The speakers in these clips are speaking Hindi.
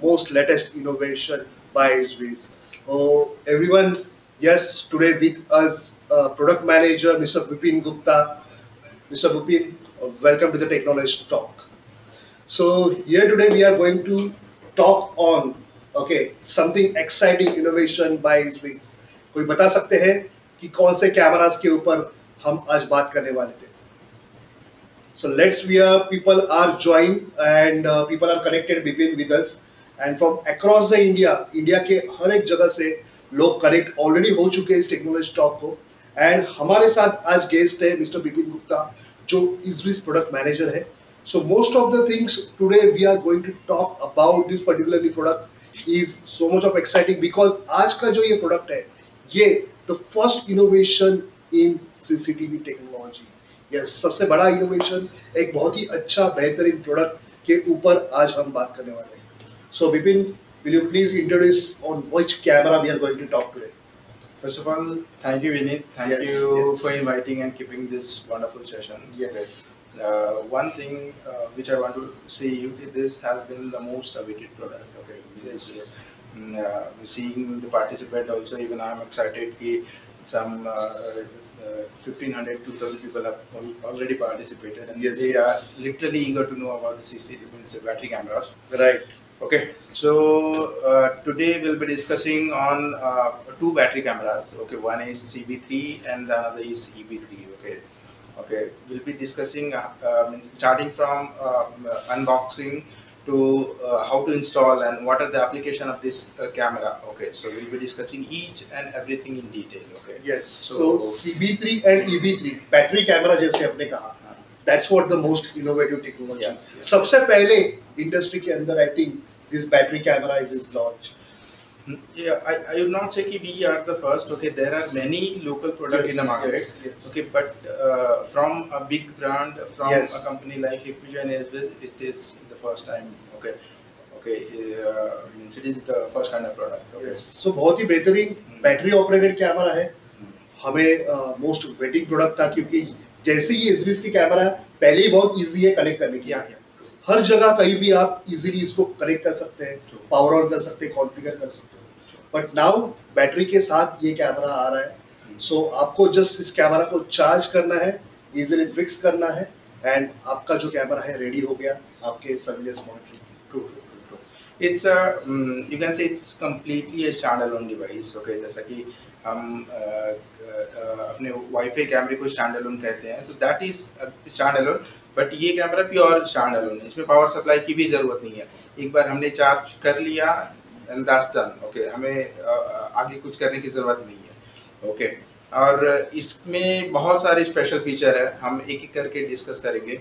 most latest innovation by Swiss. Oh, everyone, yes, today with us, product manager Mr. Vipin Gupta. Mr. Vipin, welcome to the Technology Talk. So here today we are going to talk on something exciting innovation by Swiss. कोई बता सकते हैं कि कौन से कैमरास के ऊपर हम आज बात करने वाले थे? So let's we are people are joined and people are connected between with us and from across the India के हर एक जगह से लोग कनेक्ट ऑलरेडी हो चुके हैं इस टेक्नोलॉजी टॉक को एंड हमारे साथ आज गेस्ट है मिस्टर बिपिन गुप्ता जो इजविस प्रोडक्ट मैनेजर है. So most of the things today we are going to talk about this particularly product is so much of exciting because आज का जो ये प्रोडक्ट है ये the first innovation in CCTV technology. Yes सबसे बड़ा इनोवेशन एक बहुत ही अच्छा बेहतरीन प्रोडक्ट के ऊपर आज हम बात करने वाले हैं. सो Vipin, will you please introduce on which camera we are going to talk today? First of all, thank you, Vinit. Thank Yes, you yes. for inviting and keeping this wonderful session. Yes. One thing which I want to say you, this has been the most awaited product. Okay. Yes. Seeing the participant also, even I am excited. Ki some 1,500, 2,000 people have already participated, and Yes, they yes. are literally eager to know about the CCTV, means battery cameras. Right. Okay, so today we'll be discussing on two battery cameras. Okay, one is CB3 and the another is EB3. Okay, we'll be discussing starting from unboxing to how to install and what are the application of this camera. Okay, so we'll be discussing each and everything in detail. Okay. Yes. So CB3 and EB3 battery camera जैसे आपने कहा, that's what the most innovative technology. Yes, yes. सबसे पहले इंडस्ट्री के अंदर I think this battery camera is launched. Yeah, I would not say that we are the first. Okay, there are many local products Yes, in the market. yes, yes. Okay, but from a big brand, from Yes. a company like Hikvision and Airways, it is the first time. Okay, means it is the first kind of product. Okay. Yes. So बहुत ही बेहतरीन बैटरी ऑपरेटेड कैमरा है. हमें मोस्ट वेटिंग प्रोडक्ट था क्योंकि जैसे ही एसबीएस की कैमरा है पहले ही बहुत इजी है कनेक्ट करने की. Yeah. हर जगह कहीं भी आप इजीली इसको कनेक्ट कर सकते हैं, पावर ऑन कर सकते हैं, कॉन्फ़िगर कर सकते हैं. बट नाउ बैटरी के साथ ये कैमरा आ रहा है. सो आपको जस्ट इस कैमरा को चार्ज करना है, इजीली फिक्स करना है एंड आपका जो कैमरा है रेडी हो गया आपके surveillance monitoring. True. It's a you can say it's completely a standalone device. Okay, जैसा कि हम अपने वाईफाई कैमरे को standalone कहते हैं, तो that is standalone. बट ये कैमरा प्योर स्टैंडअलोन है. इसमें पावर सप्लाई की भी जरूरत नहीं है. एक बार हमने चार्ज कर लिया एंड दैट्स डन. ओके, हमें आगे कुछ करने की जरूरत नहीं है. ओके, और इसमें बहुत सारे स्पेशल फीचर है, हम एक एक करके डिस्कस करेंगे.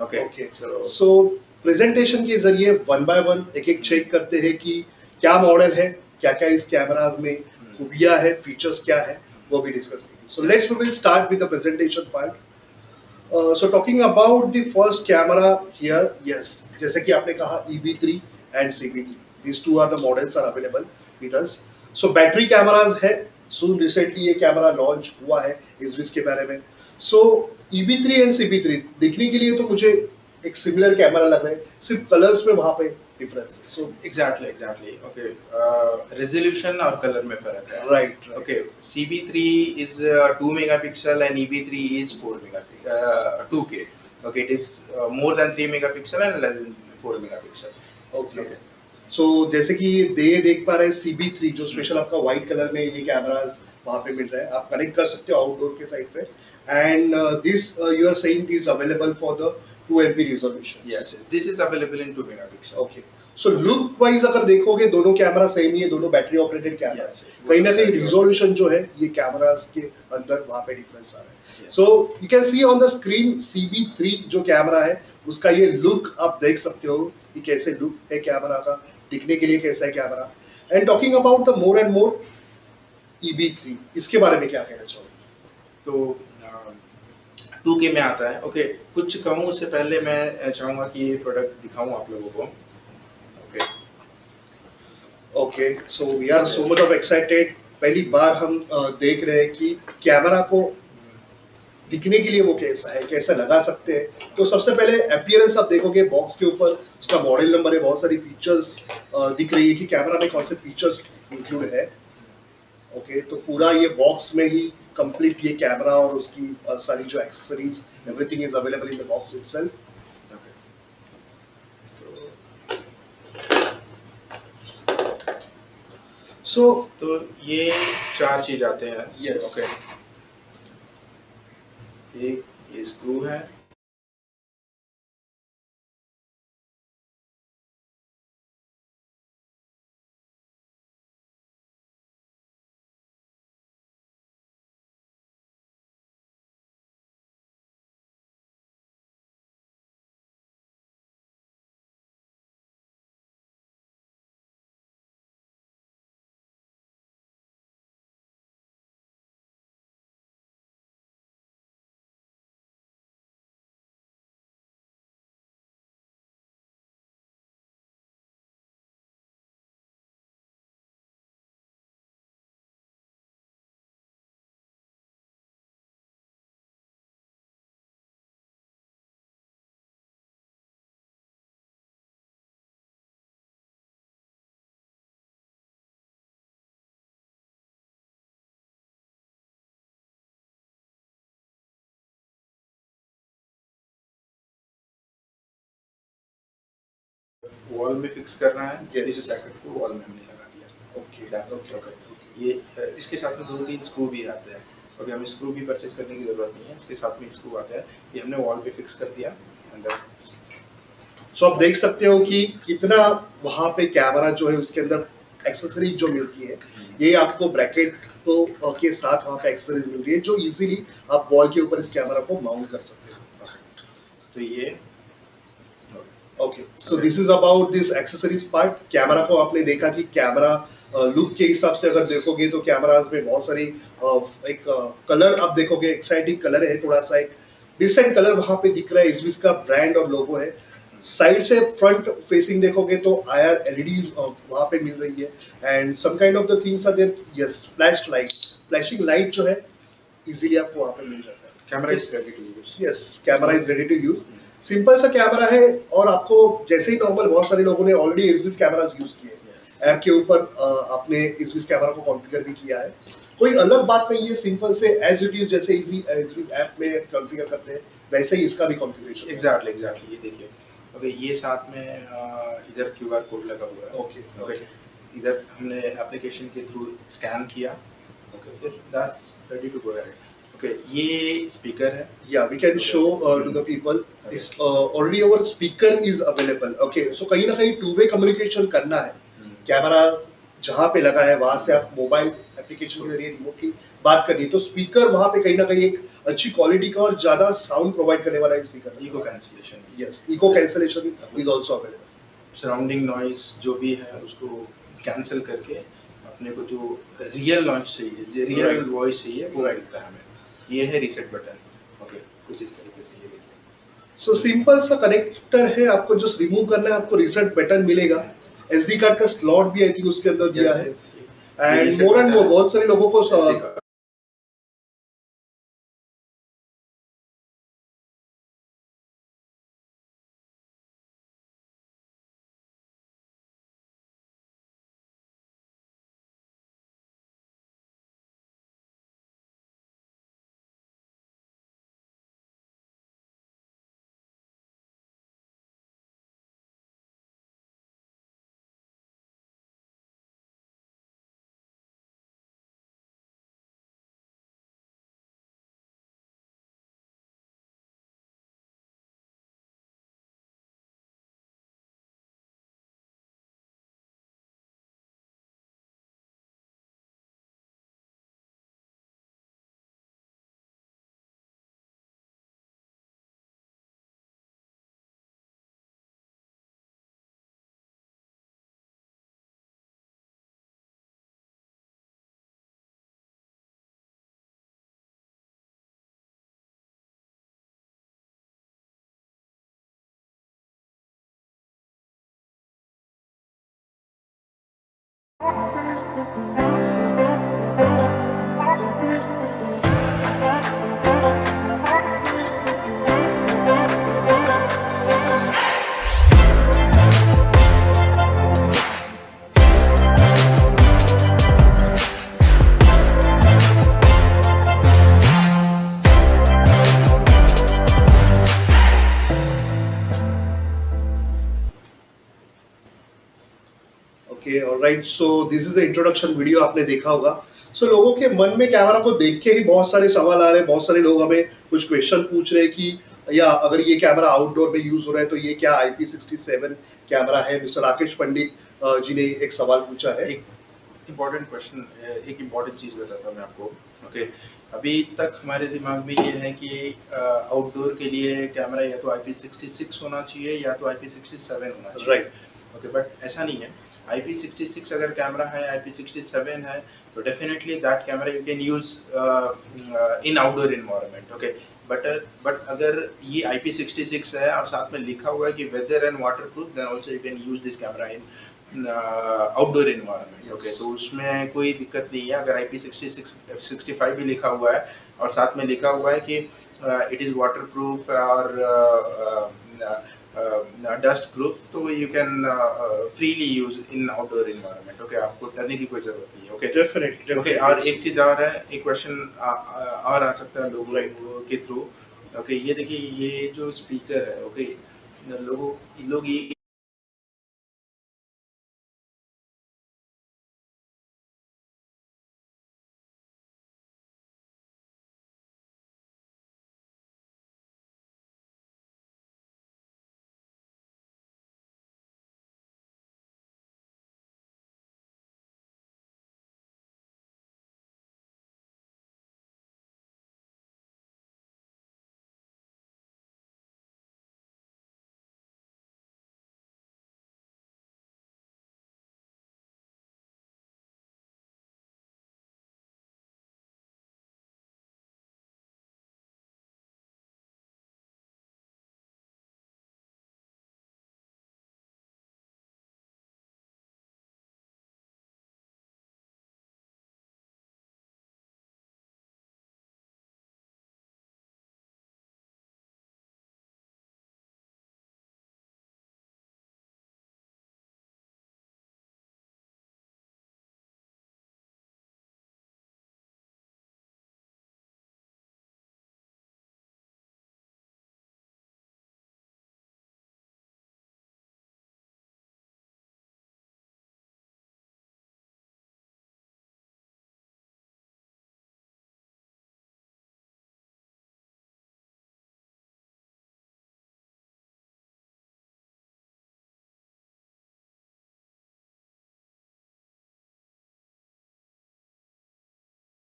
ओके, सो प्रेजेंटेशन के जरिए वन बाय वन एक एक चेक करते हैं कि क्या मॉडल है, क्या क्या इस कैमराज में खूबियां है, फीचर्स क्या है, वो भी डिस्कस करेंगे. So let's we will start with the presentation part. So talking about the first camera here, yes, जैसे कि आपने कहा EB3 and CB3, these two are the models are available with us. So battery cameras है, soon recently ये कैमरा लॉन्च हुआ है इजविस के बारे में. So EB3 and CB3 देखने के लिए तो मुझे एक सिमिलर कैमरा लग रहा है, सिर्फ कलर्स में वहाँ पे डिफरेंस है. So exactly. ओके, रेजोल्यूशन और कलर में फर्क है. right. Okay, CB3 is 2 megapixel and EB3 is 4 megapixel, 2K. Okay, it is more than 3 megapixel and less than 4 megapixel. Okay. So जैसे कि ये देख पा रहे हैं CB3 जो स्पेशल आपका व्हाइट कलर में ये कैमरास वहाँ पे मिल रहा है, आप कनेक्ट कर सकते हो आउटडोर के साइड पे. And this you are saying is available for the 2MP resolution. Yes, this is available in 2 megapixel. Okay. So look wise अगर देखोगे दोनों कैमरा सेम ही है, दोनों बैटरी ऑपरेटेड कैमरा. Yes. कहीं ना कहीं रिजोल्यूशन जो है ये कैमरास के अंदर वहाँ पे डिफरेंस आ रहा है. Yes. So you can see on the screen CB3 जो कैमरा है उसका ये लुक आप देख सकते हो कि कैसे लुक है कैमरा का, दिखने के लिए कैसा है camera. And talking about the more and more EB3, इसके बारे में क्या कहना चाहोगे? तो 2K में आता है. ओके, कुछ कहूँ उससे पहले मैं चाहूँगा कि ये प्रोडक्ट दिखाऊँ आप लोगों को. Okay, okay. So we are so much of excited. पहली बार हम देख रहे हैं कि कैमरा को दिखने के लिए वो कैसा है, कैसा लगा सकते हैं। तो सबसे पहले अपीयरेंस आप देखोगे बॉक्स के ऊपर उसका मॉडल नंबर है, बहुत सारी फीचर्स दिख रही है कि कैमरा में कौन से फीचर्स इंक्लूड है। ओके, तो पूरा ये बॉक्स में ही कंप्लीट ये कैमरा और उसकी सारी जो accessories everything is available in the box itself. So तो ये 4 चीज आते हैं। यस, एक ये स्क्रू है, वॉल में फिक्स करना है। Yes. इस ब्रैकेट को वॉल में हमने लगा दिया। Okay, That's it. Okay. ये इसके साथ में 2-3 स्क्रू भी आते हैं। ओके, हमें स्क्रू भी परचेज करने की जरूरत नहीं है, इसके साथ में स्क्रू आता है, ये हमने वॉल पे फिक्स कर दिया। सो आप देख सकते हो कि कितना वहां पे कैमरा जो है उसके अंदर एक्सेसरीज जो मिलती है, ये आपको ब्रैकेट को के साथ वहां पे एक्सेसरीज मिल रही है जो इजीली आप वॉल के ऊपर इस कैमरा को माउंट कर सकते हो। तो ये okay, so this is about this accessories part. Camera को आपने देखा कि कैमरा लुक के हिसाब से अगर देखोगे तो कैमराज में बहुत सारी एक कलर आप देखोगे, एक्साइटिंग कलर है, थोड़ा सा एक डिसेंट कलर वहां पे दिख रहा है, इस का ब्रांड और लोगो है। साइड से फ्रंट फेसिंग देखोगे तो आईआर एलईडीज वहां पे मिल रही है and some kind of the things are there. Yes, flash light, flashing light जो है इजीली आपको वहां पे मिल जाता है। Camera is ready to use. Yes, camera is ready to use. Simple सा कैमरा है और आपको जैसे ही नॉर्मल, बहुत सारे लोगों ने ऑलरेडी एसबीएस कैमरा यूज किए ऐप के ऊपर, आपने एसबीएस कैमरा को कॉन्फ़िगर भी किया है, कोई अलग बात नहीं है। सिंपल से एज इट इज, जैसे इजी एसबीएस ऐप में कॉन्फ़िगर करते हैं वैसे ही इसका भी कॉन्फ़िगरेशन। एग्जैक्टली ये देखिए। ओके, ये साथ में इधर क्यूआर कोड लगा हुआ है। ओके, इधर हमने एप्लीकेशन के थ्रू स्कैन किया। ओके, फिर that's ready to go ahead. Okay, ये स्पीकर है। या we can show to the people it's already our speaker is available. Okay, so कहीं ना कहीं टू वे कम्युनिकेशन करना है। कैमरा जहां पे लगा है वहां से आप मोबाइल एप्लीकेशन के जरिए रिमोटली बात करनी है, तो स्पीकर वहां पे कहीं ना कहीं एक अच्छी क्वालिटी का और ज्यादा साउंड प्रोवाइड करने वाला speaker. Echo cancellation. Yes, echo cancellation is also available. Surrounding noise जो भी है उसको कैंसिल करके अपने को जो रियल नॉइज चाहिए, जो रियल वॉइस चाहिए वो मिलता है हमें। ये है रीसेट बटन। ओके, कुछ इस तरीके से ये देखिए। सो सिंपल सा कनेक्टर है, आपको जस्ट रिमूव करना है, आपको रीसेट बटन मिलेगा। एसडी कार्ड का स्लॉट भी आई थिंक उसके अंदर दिया है एंड मोर एंड मोर बहुत सारे लोगों को okay alright, so this is the introduction video आपने देखा होगा। सो लोगों के मन में कैमरा को देख के ही बहुत सारे सवाल आ रहे हैं, बहुत सारे लोग हमें कुछ क्वेश्चन पूछ रहे हैं कि या अगर ये कैमरा आउटडोर में यूज हो रहा है तो ये क्या IP67 कैमरा है। मिस्टर राकेश पंडित जी ने एक सवाल पूछा है। एक इम्पोर्टेंट क्वेश्चन, एक इम्पोर्टेंट चीज बताता हूँ मैं आपको। ओके, अभी तक हमारे दिमाग में ये है कि आउटडोर के लिए कैमरा या तो IP66 होना चाहिए या तो IP67 होना चाहिए। राइट। ओके, बट ऐसा नहीं है। IP66 अगर कैमरा है, IP67 है, तो definitely that camera you can use in outdoor environment. Okay, but अगर ये IP66 है और साथ में लिखा हुआ है कि weather and water proof, then also you can use this camera in outdoor environment. Okay, तो उसमें कोई दिक्कत नहीं है अगर IP66 F65 भी लिखा हुआ है और साथ में लिखा हुआ है कि इट इज वाटर प्रूफ और डस्ट प्रूफ, तो you can freely use in outdoor environment. Okay, आपको डरने की कोई जरूरत नहीं है। Okay, definitely. ओके, और एक चीज और है, एक क्वेश्चन और आ सकता है लोगों के थ्रू। ओके, ये देखिए, ये जो स्पीकर है, ओके, लोग ये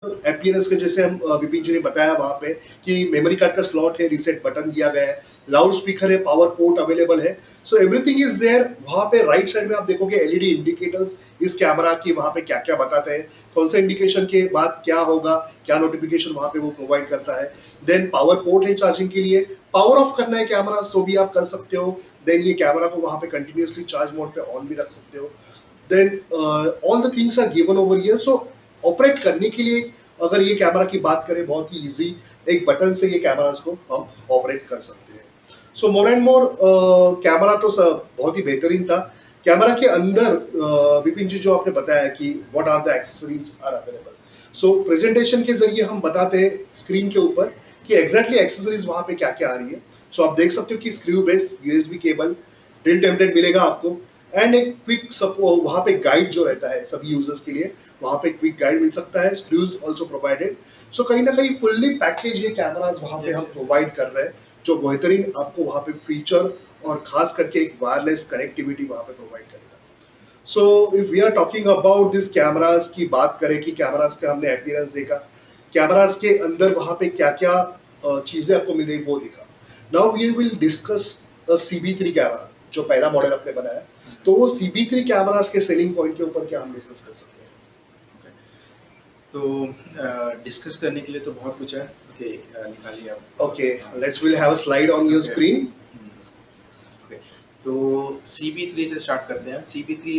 अपीयरेंस के जैसे हम विपिन जी ने बताया वहां पे कि मेमोरी कार्ड का स्लॉट है, रीसेट बटन दिया गया है, लाउड स्पीकर है, पावर पोर्ट अवेलेबल है। So everything is there. वहां पे राइट साइड में आप देखोगे एलईडी इंडिकेटर्स इस कैमरा की वहां पे क्या क्या बताते हैं, कौन सा इंडिकेशन के बाद क्या होगा, क्या नोटिफिकेशन वहां पे वो प्रोवाइड करता है। देन पावर पोर्ट है चार्जिंग के लिए, पावर ऑफ करना है कैमरा तो भी आप कर सकते हो। देन ये कैमरा को वहां पे कंटिन्यूसली चार्ज मोड पे ऑन भी रख सकते हो। Then all the things are given over here. So operate करने के लिए अगर ये कैमरा की बात करें, बहुत ही इजी, एक बटन से ये कैमरास को हम ऑपरेट कर सकते हैं। सो मोर एंड मोर कैमरा तो बहुत ही बेहतरीन था। कैमरा के अंदर विपिन जी जो आपने बताया कि what are the accessories are available, so presentation के जरिए हम बताते हैं स्क्रीन के ऊपर कि एग्जैक्टली एक्सेसरीज वहां पे क्या क्या आ रही है। सो आप देख सकते हो कि screw base, USB cable, drill template मिलेगा आपको, एंड एक क्विक वहां पे गाइड जो रहता है सभी यूजर्स के लिए, वहां पे क्विक गाइड मिल सकता है। Screws also provided. सो कहीं ना कहीं फुल्ली पैकेज ये कैमराज वहां पे हम प्रोवाइड कर रहे हैं, जो बेहतरीन आपको वहां पे फीचर और खास करके एक वायरलेस कनेक्टिविटी वहां पे प्रोवाइड करेगा। So if we are talking about this cameras की बात करें कि कैमराज का हमने अपीयरेंस देखा, कैमराज के अंदर वहां पे क्या क्या चीजें आपको मिल रही वो देखा। Now we will discuss CB3 camera जो पहला मॉडल अपने बनाया, तो वो CB3 कैमरास के सेलिंग पॉइंट के ऊपर क्या हम डिस्कस कर सकते हैं? तो डिस्कस करने के लिए तो बहुत कुछ है। ओके, निकालिए आप। Okay, let's will have a slide on your screen. Okay, तो CB3 से स्टार्ट करते हैं। CB3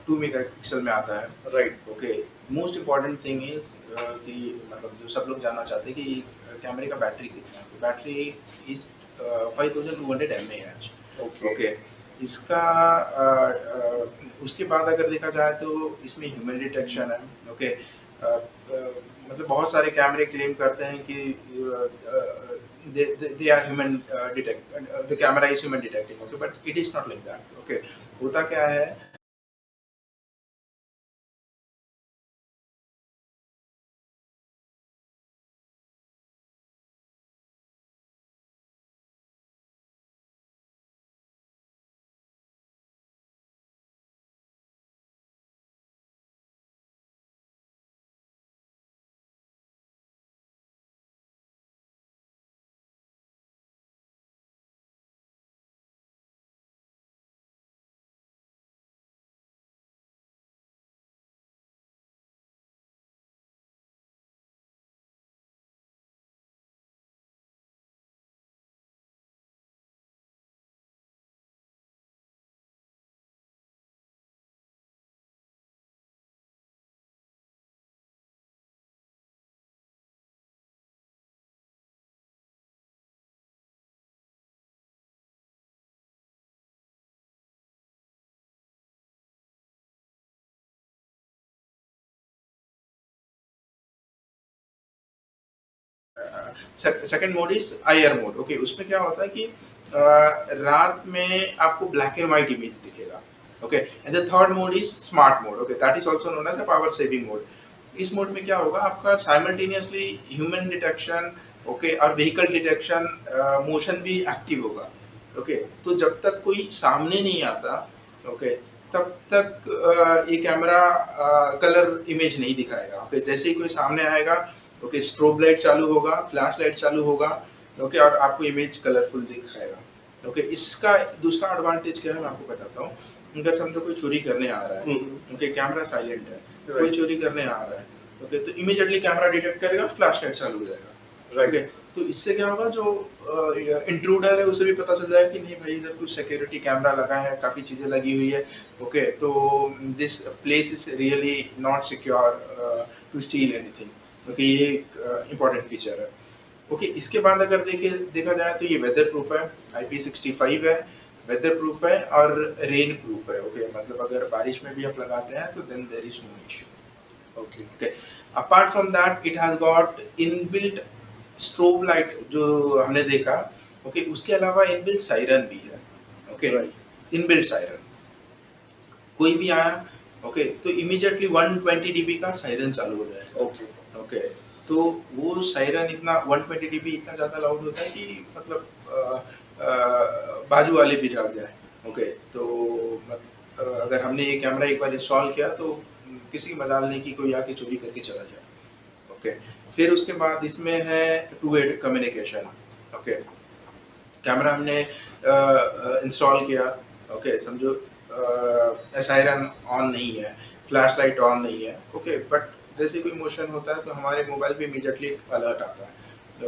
2 मेगापिक्सल में आता है। Right. Okay, most important thing is कि मतलब जो सब लोग जानना चाहते हैं कि कैमरे का बैटरी कितना है। तो बैटरी इज 5200 mAh। ओके, इसका उसके बाद अगर देखा जाए तो इसमें ह्यूमन डिटेक्शन है। ओके, मतलब बहुत सारे कैमरे क्लेम करते हैं कि they are human detect the camera is human detecting, okay, but it is not like that। okay, होता क्या है second mode is IR mode. Okay, उसमें क्या होता है कि रात में आपको ब्लैक एंड व्हाइट इमेज दिखेगा। Okay, and the third mode is smart mode. Okay, that is also known as a power saving mode. इस मोड में क्या होगा, आपका साइमल्टेनियसली ह्यूमन डिटेक्शन, ओके, और व्हीकल डिटेक्शन, मोशन भी एक्टिव होगा। ओके, तो जब तक कोई सामने नहीं आता, ओके, तब तक ये कैमरा कलर इमेज नहीं दिखाएगा। ओके, जैसे ही कोई सामने आएगा, ओके, स्ट्रोब लाइट चालू होगा, फ्लैश लाइट चालू होगा, ओके, और आपको इमेज कलरफुल दिखाएगा। ओके, इसका दूसरा एडवांटेज क्या है मैं आपको बताता हूँ। अगर समझो कोई चोरी करने आ रहा है, ओके, कैमरा साइलेंट है, कोई चोरी करने आ रहा है, ओके, तो इमीडिएटली कैमरा डिटेक्ट करेगा, फ्लैश लाइट चालू हो जाएगा। ओके, तो इससे क्या होगा, जो इंट्रूडर है उसे भी पता चल जाएगा कि नहीं भाई इधर कुछ सिक्योरिटी कैमरा लगा है, काफी चीजें लगी हुई है। ओके, तो this place is really not secure to steal anything. Okay, ये एक इंपॉर्टेंट फीचर है। ओके, इसके बाद अगर देखा जाए तो ये वेदर प्रूफ है, IP65 है, वेदर प्रूफ है और रेन प्रूफ है। ओके, मतलब अगर बारिश में भी आप लगाते हैं तो then there is no issue. Okay, apart from that it has got inbuilt strobe light जो हमने देखा। ओके, उसके अलावा इनबिल्ट सायरन भी है। ओके, इनबिल्ट सायरन, कोई भी आया, ओके, तो इमीडिएटली 120 डीबी का सायरन चालू हो जाएगा। ओके, ओके, तो वो सायरन इतना 120 डीबी इतना ज्यादा लाउड होता है कि मतलब बाजू वाले भी जाग जाए। ओके, तो मतलब अगर हमने ये कैमरा एक बार इंस्टॉल किया तो किसी की मजाल नहीं कि कोई आके चोरी करके चला जाए। ओके, फिर उसके बाद इसमें है two way communication. Okay, camera हमने इंस्टॉल किया, ओके, समझो सायरन ऑन नहीं है, फ्लैश लाइट ऑन नहीं है, ओके, बट जैसे कोई मोशन होता है तो हमारे मोबाइल पे इमीडिएटली एक अलर्ट आता है।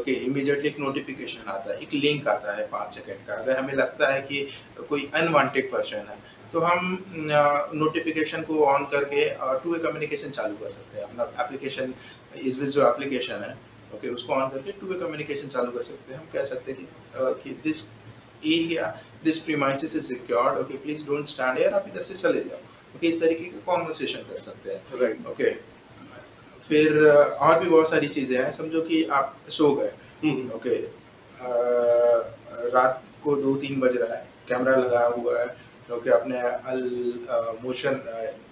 ओके, इमीडिएटली एक नोटिफिकेशन आता है, एक लिंक आता है 5 सेकंड का। अगर हमें लगता है कि कोई अनवांटेड पर्सन है तो हम नोटिफिकेशन को ऑन करके टू वे कम्युनिकेशन चालू कर सकते हैं। अपना एप्लीकेशन इस जो एप्लीकेशन है, ओके, उसको ऑन करके टू वे कम्युनिकेशन चालू कर सकते हैं। हम कह सकते हैं कि this area, this premises is secured, okay, please don't stand here, आप इधर से चले जाओ। ओके, इस तरीके का कॉन्वर्सेशन कर सकते हैं। राइट, ओके, फिर और भी बहुत सारी चीजें हैं। समझो कि आप सो गए, ओके, रात को 2-3 बज रहा है, कैमरा लगा हुआ है, ओके, आपने मोशन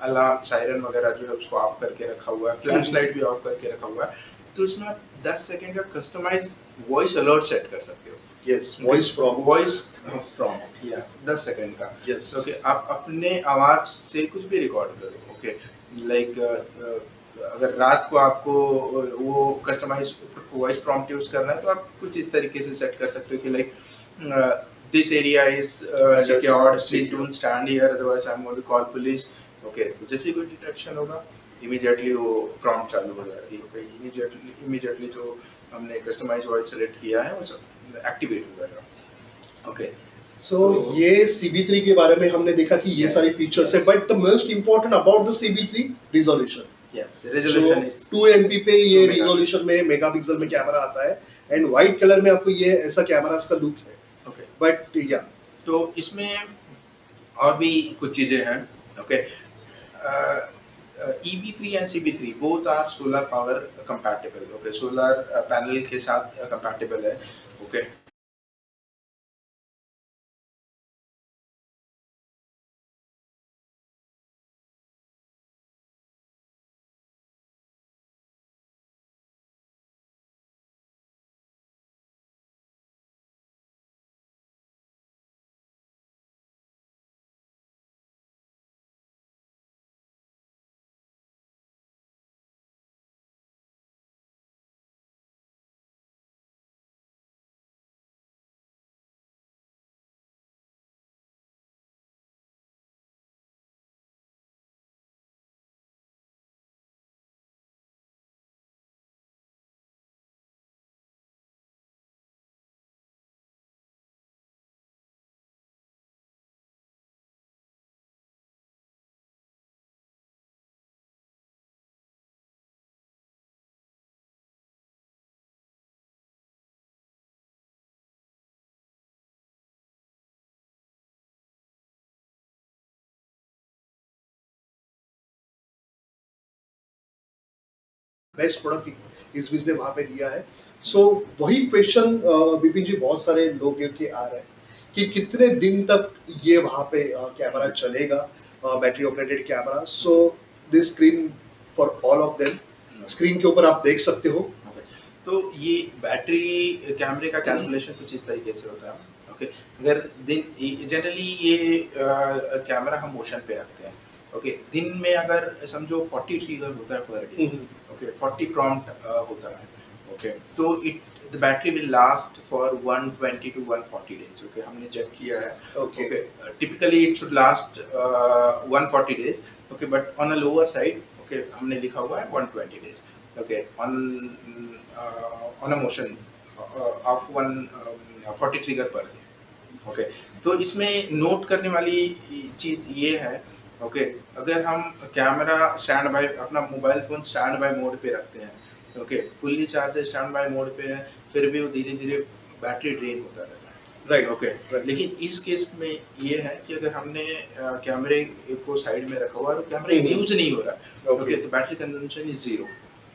अलार्म सायरन वगैरह जो है उसको ऑफ करके रखा हुआ है, फ्लैश लाइट भी ऑफ करके रखा हुआ है, तो इसमें आप 10 सेकंड का कस्टमाइज वॉइस अलर्ट सेट कर सकते हो। यस, वॉइस प्रॉम्प्ट या 10 सेकंड का। यस, ओके, आप अपने आवाज से कुछ भी रिकॉर्ड करो। ओके, लाइक अगर रात को आपको वो कस्टमाइज वॉइस प्रॉम्प्ट यूज करना है तो आप कुछ इस तरीके से सेट कर सकते हो कि like this area is secured, please don't stand here otherwise I am going to call police. Okay, तो जैसे ही कोई डिटेक्शन होगा इमीडिएटली वो प्रॉम्प्ट चालू हो जाएगी। ओके, इमीडिएटली जो हमने कस्टमाइज वॉइस सेलेक्ट किया है वो एक्टिवेट हो जाएगा। ओके, सो ये CB3 के बारे में हमने देखा कि ये सारे फीचर्स है, but the most important about the CB3 resolution. Yes, resolution is 2 MP पे ये रिजोल्यूशन में मेगापिक्सल में कैमरा आता है एंड व्हाइट कलर में आपको ये ऐसा कैमरा का लुक है। ओके, बट या तो इसमें और भी कुछ चीजें हैं। Okay, EB3 and CB3 both are solar power compatible. Okay, solar panel के साथ कंपैटिबल है। ओके, बेस्ट प्रोडक्ट इस बीच ने वहाँ पे दिया है. सो वही क्वेश्चन विपिन जी बहुत सारे लोग के आ रहे हैं कि कितने दिन तक ये वहाँ पे कैमरा चलेगा, battery operated camera. So this screen for all of them, screen के ऊपर आप देख सकते हो. तो ये बैटरी कैमरे का कैलकुलेशन कुछ इस तरीके से होता है. ओके, अगर दिन जनरली ये कैमरा हम मोशन पे रखते हैं. ओके, दिन में अगर समझो 40 ट्रिगर होता है पर डे. ओके, 40 प्रॉम्प्ट होता है. ओके, तो the battery will last for 120 to 140 days. Okay, हमने चेक किया है. Okay, typically it should last 140 days. Okay, but on a lower side okay हमने लिखा हुआ है 120 days. Okay, on a motion of 140 trigger per day. Okay, तो इसमें नोट करने वाली चीज ये है. ओके, अगर हम कैमरा स्टैंड बाय अपना mobile phone stand by mode पे रखते हैं. Okay, fully charge stand by mode पे है, फिर भी वो धीरे धीरे बैटरी ड्रेन होता रहता है. राइट. ओके, लेकिन इस केस में ये है कि अगर हमने कैमरे को साइड में रखा हुआ और कैमरा यूज नहीं हो रहा. ओके, तो battery consumption is 0.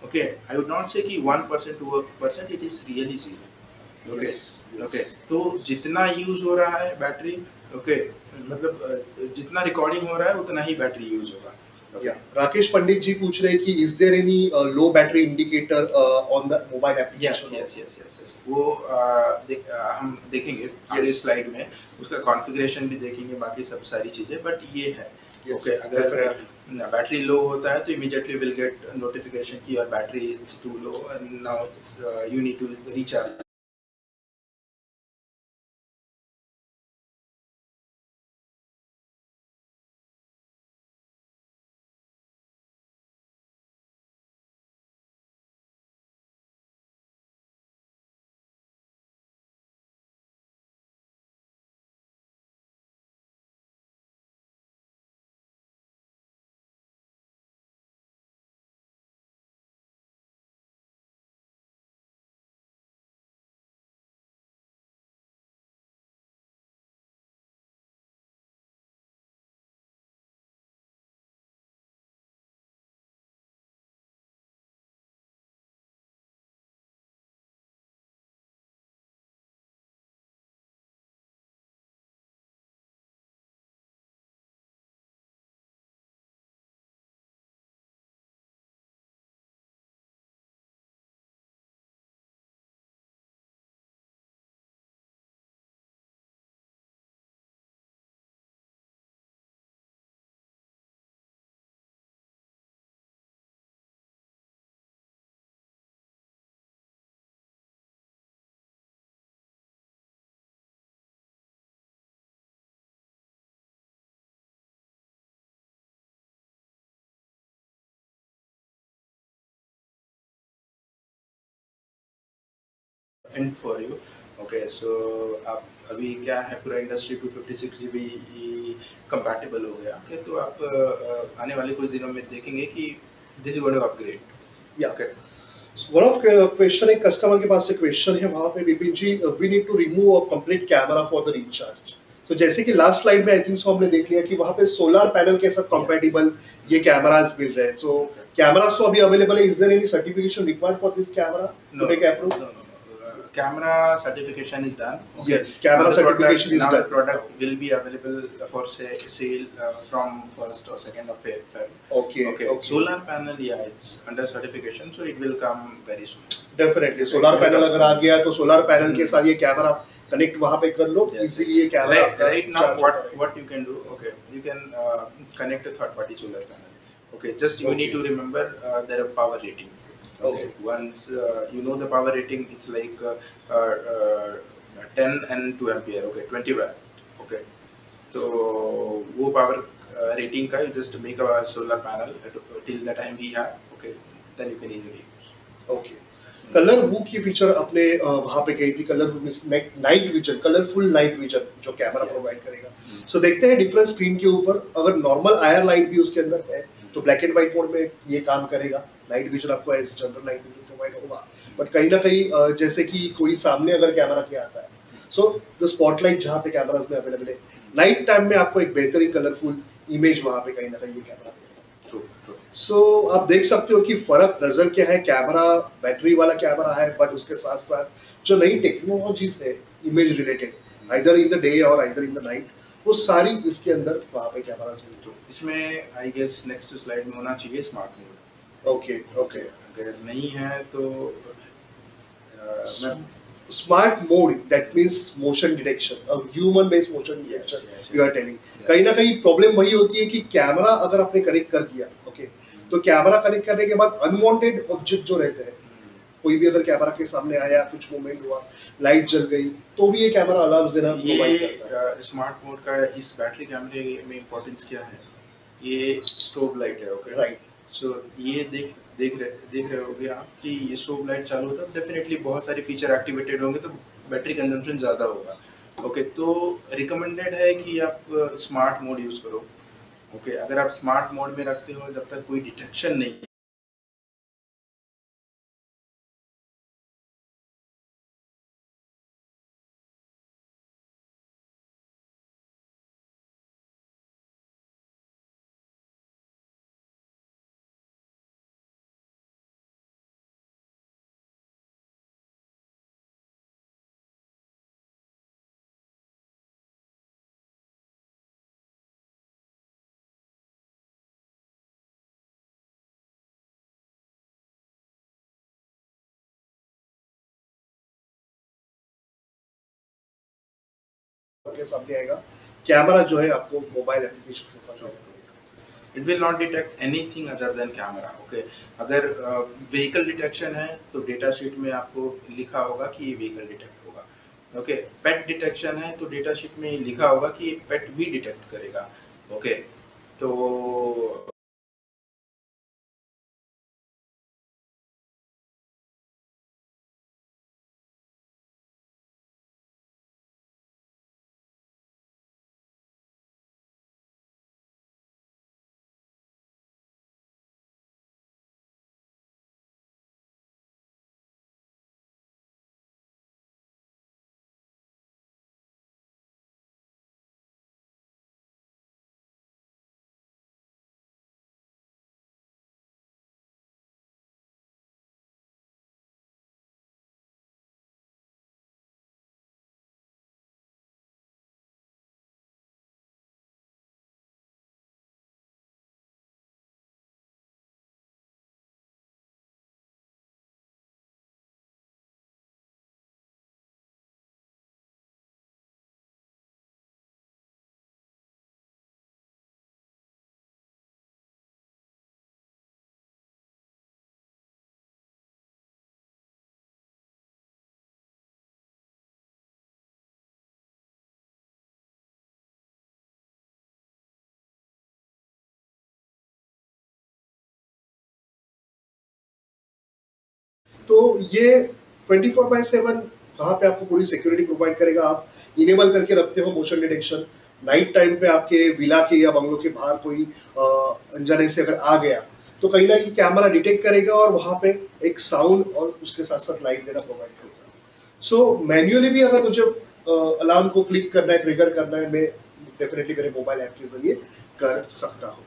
Okay, I would not say कि 1% 2%, it is really 0. Okay, okay. तो जितना यूज हो रहा है बैटरी, okay, मतलब जितना रिकॉर्डिंग हो रहा है उतना ही बैटरी यूज होगा. राकेश पंडित जी पूछ रहे हैं कि is there any low battery indicator on the mobile application? Yes. वो हम देखेंगे आगे स्लाइड में. उसका कॉन्फ़िगरेशन भी देखेंगे, बाकी सब सारी चीजें. बट ये है. ओके, अगर बैटरी लो होता है तो इमीडिएटली विल गेट नोटिफिकेशन कि your battery is too low and now you need to recharge. And for you. Okay, so आप अभी क्या है, पूरा इंडस्ट्री 256 GB कंपैटिबल हो गया. ओके, तो आप आने वाले कुछ दिनों में देखेंगे कि this is going to upgrade. Okay, one of question, एक कस्टमर के पास से क्वेश्चन है वहां पे Vipin ji, we need to remove a complete camera for the recharge. तो जैसे कि लास्ट स्लाइड में आई थिंक सो हमने देख लिया कि वहां पे सोलर पैनल के साथ कंपैटिबल ये कैमरास मिल रहे हैं. सो कैमरास तो अभी अवेलेबल है. Is there any certification required for this camera to take approve? camera certification is done. Okay. Yes, camera certification is done. The product will be available for sale from 1st or 2nd of Feb. Okay. Solar panel, yeah, it's under certification, so it will come very soon. Definitely. Solar panel अगर आ गया तो solar panel के साथ ये कैमरा कनेक्ट वहाँ पे कर लो. इजीली ये camera right now what you can do, okay, you can connect a third party solar panel. Okay, just you need to remember their power rating. Okay. Once you know the power rating, it's like 10 and 2 ampere. Okay, 20 watt. Okay, so वो power rating का you just make a solar panel till the time we have. Okay, then you can easily use. Okay. Colour Vu की फीचर अपने वहां पे गई थी. Colour Vu means night vision, colourful night vision जो कैमरा प्रोवाइड करेगा. सो देखते हैं डिफरेंट स्क्रीन के ऊपर. अगर नॉर्मल आयर लाइट भी उसके अंदर है तो ब्लैक एंड व्हाइट मोड में ये काम करेगा. नाइट विजन आपको as general night vision provide होगा. बट कहीं ना कहीं जैसे कि कोई सामने अगर कैमरा के आता है, सो द स्पॉटलाइट जहाँ पे कैमराज में अवेलेबल है, नाइट टाइम में आपको एक बेहतरीन कलरफुल इमेज वहां पे कहीं ना कहीं ये कैमरा देगा. सो आप देख सकते हो कि फर्क नजर क्या है, कैमरा बैटरी वाला कैमरा है, बट उसके साथ साथ जो नई टेक्नोलॉजीज है image related, either in the day और आइदर इन द नाइट, वो सारी इसके अंदर वहाँ पे कैमरास मिलते तो इसमें आई गेस नेक्स्ट स्लाइड में होना चाहिए स्मार्ट मोड। हैं। Okay okay. अगर नहीं है तो मैं smart mode that means motion detection, human based motion detection you are telling. कहीं ना कहीं प्रॉब्लम वही होती है कि कैमरा अगर आपने कनेक्ट कर दिया, ओके, तो कैमरा कनेक्ट करने के बाद अनवांटेड ऑब्जेक्ट जो रहते हैं, कोई भी अगर कैमरा के सामने आया, कुछ मूवमेंट हुआ, लाइट जल गई, तो भी ये कैमरा अलार्म देना प्रोवाइड करता है। स्मार्ट मोड का इस बैटरी कैमरे में इंपॉर्टेंस क्या है, ये स्ट्रोब लाइट है, ओके राइट। सो ये देख रहे होगे आप कि ये स्ट्रोब लाइट चालू होता है, डेफिनेटली बहुत सारे फीचर एक्टिवेटेड होंगे तो बैटरी कंजम्पशन ज़्यादा होगा। ओके, तो रिकमेंडेड है कि आप स्मार्ट मोड यूज़ करो। ओके, अगर आप स्मार्ट मोड में रखते हो, जब तक कोई डिटेक्शन नहीं के सामने आएगा, कैमरा जो है आपको मोबाइल एप्लीकेशन के ऊपर जो है, it will not detect anything other than camera. Okay, अगर व्हीकल डिटेक्शन है तो डेटा शीट में आपको लिखा होगा कि ये व्हीकल डिटेक्ट होगा। ओके, पेट डिटेक्शन है तो डेटा शीट में लिखा होगा कि पेट भी डिटेक्ट करेगा। ओके, तो तो ये 24/7 वहाँ पे आपको पूरी सिक्योरिटी प्रोवाइड करेगा। आप इनेबल करके रखते हो मोशन डिटेक्शन, नाइट टाइम पे आपके विला के या बंगलों के बाहर कोई अनजाने से अगर आ गया, तो कहीं ना कहीं कैमरा डिटेक्ट करेगा और वहाँ पे एक साउंड और उसके साथ साथ लाइट देना प्रोवाइड करेगा। सो मैन्युअली भी अगर मुझे अलार्म को क्लिक करना है, ट्रिगर करना है, मैं डेफिनेटली मेरे मोबाइल ऐप के जरिए कर सकता हूँ।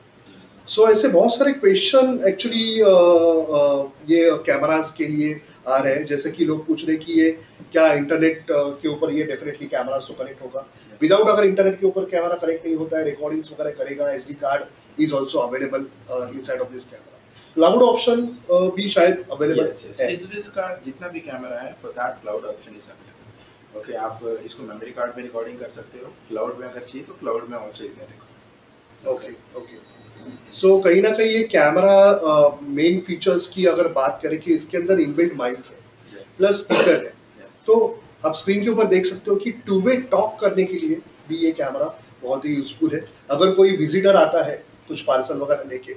सो ऐसे बहुत सारे क्वेश्चन एक्चुअली ये कैमराज के लिए आ रहे हैं, जैसे कि लोग पूछ रहे हैं कि ये क्या इंटरनेट के ऊपर ये डेफिनेटली कैमराज तो कनेक्ट होगा। विदाउट अगर इंटरनेट के ऊपर कैमरा कनेक्ट नहीं होता है, रिकॉर्डिंग्स वगैरह करेगा, SD card is also available inside of this camera. Cloud option भी शायद अवेलेबल है। इस का जितना भी कैमरा है for that cloud option is available. Okay, आप इसको मेमोरी कार्ड में रिकॉर्डिंग कर सकते हो, क्लाउड में अगर चाहिए तो क्लाउड में also you can record. Okay okay. So कहीं ना कहीं ये कैमरा मेन फीचर्स की अगर बात करें कि इसके अंदर इनबिल्ट माइक है प्लस स्पीकर है, तो आप स्क्रीन के ऊपर देख सकते हो कि टू वे टॉक करने के लिए भी ये कैमरा बहुत ही यूजफुल है। अगर कोई विजिटर आता है कुछ पार्सल वगैरह लेके,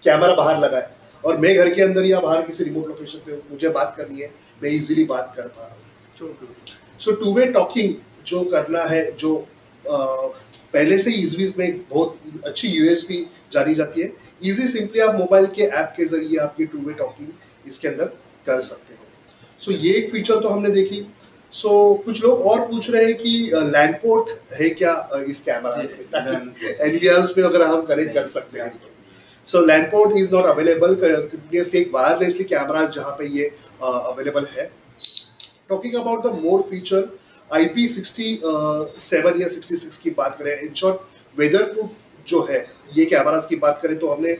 कैमरा बाहर लगा है और मैं घर के अंदर या बाहर किसी रिमोट लोकेशन पे मुझे बात करनी है, मैं इजीली बात कर पा रहा हूँ। सो टू वे टॉकिंग जो करना है, जो पहले से ईजवीज में बहुत अच्छी यूएसबी जानी जाती है, इजी सिंपली आप मोबाइल के ऐप के जरिए आप ये टू वे टॉकिंग इसके अंदर कर सकते हो। सो ये एक फीचर तो हमने देखी। सो कुछ लोग और पूछ रहे हैं कि लैंड पोर्ट है क्या इस कैमरा में, एनवीआर में अगर हम कनेक्ट कर सकते हैं। So land port is not available continuously, एक वायरलेसली कैमरा जहां पे ये अवेलेबल है। Talking about the more feature, IP67 या 66 की बात करें, इन शॉर्ट वेदर प्रूफ जो है ये कैमरास की बात करें तो हमने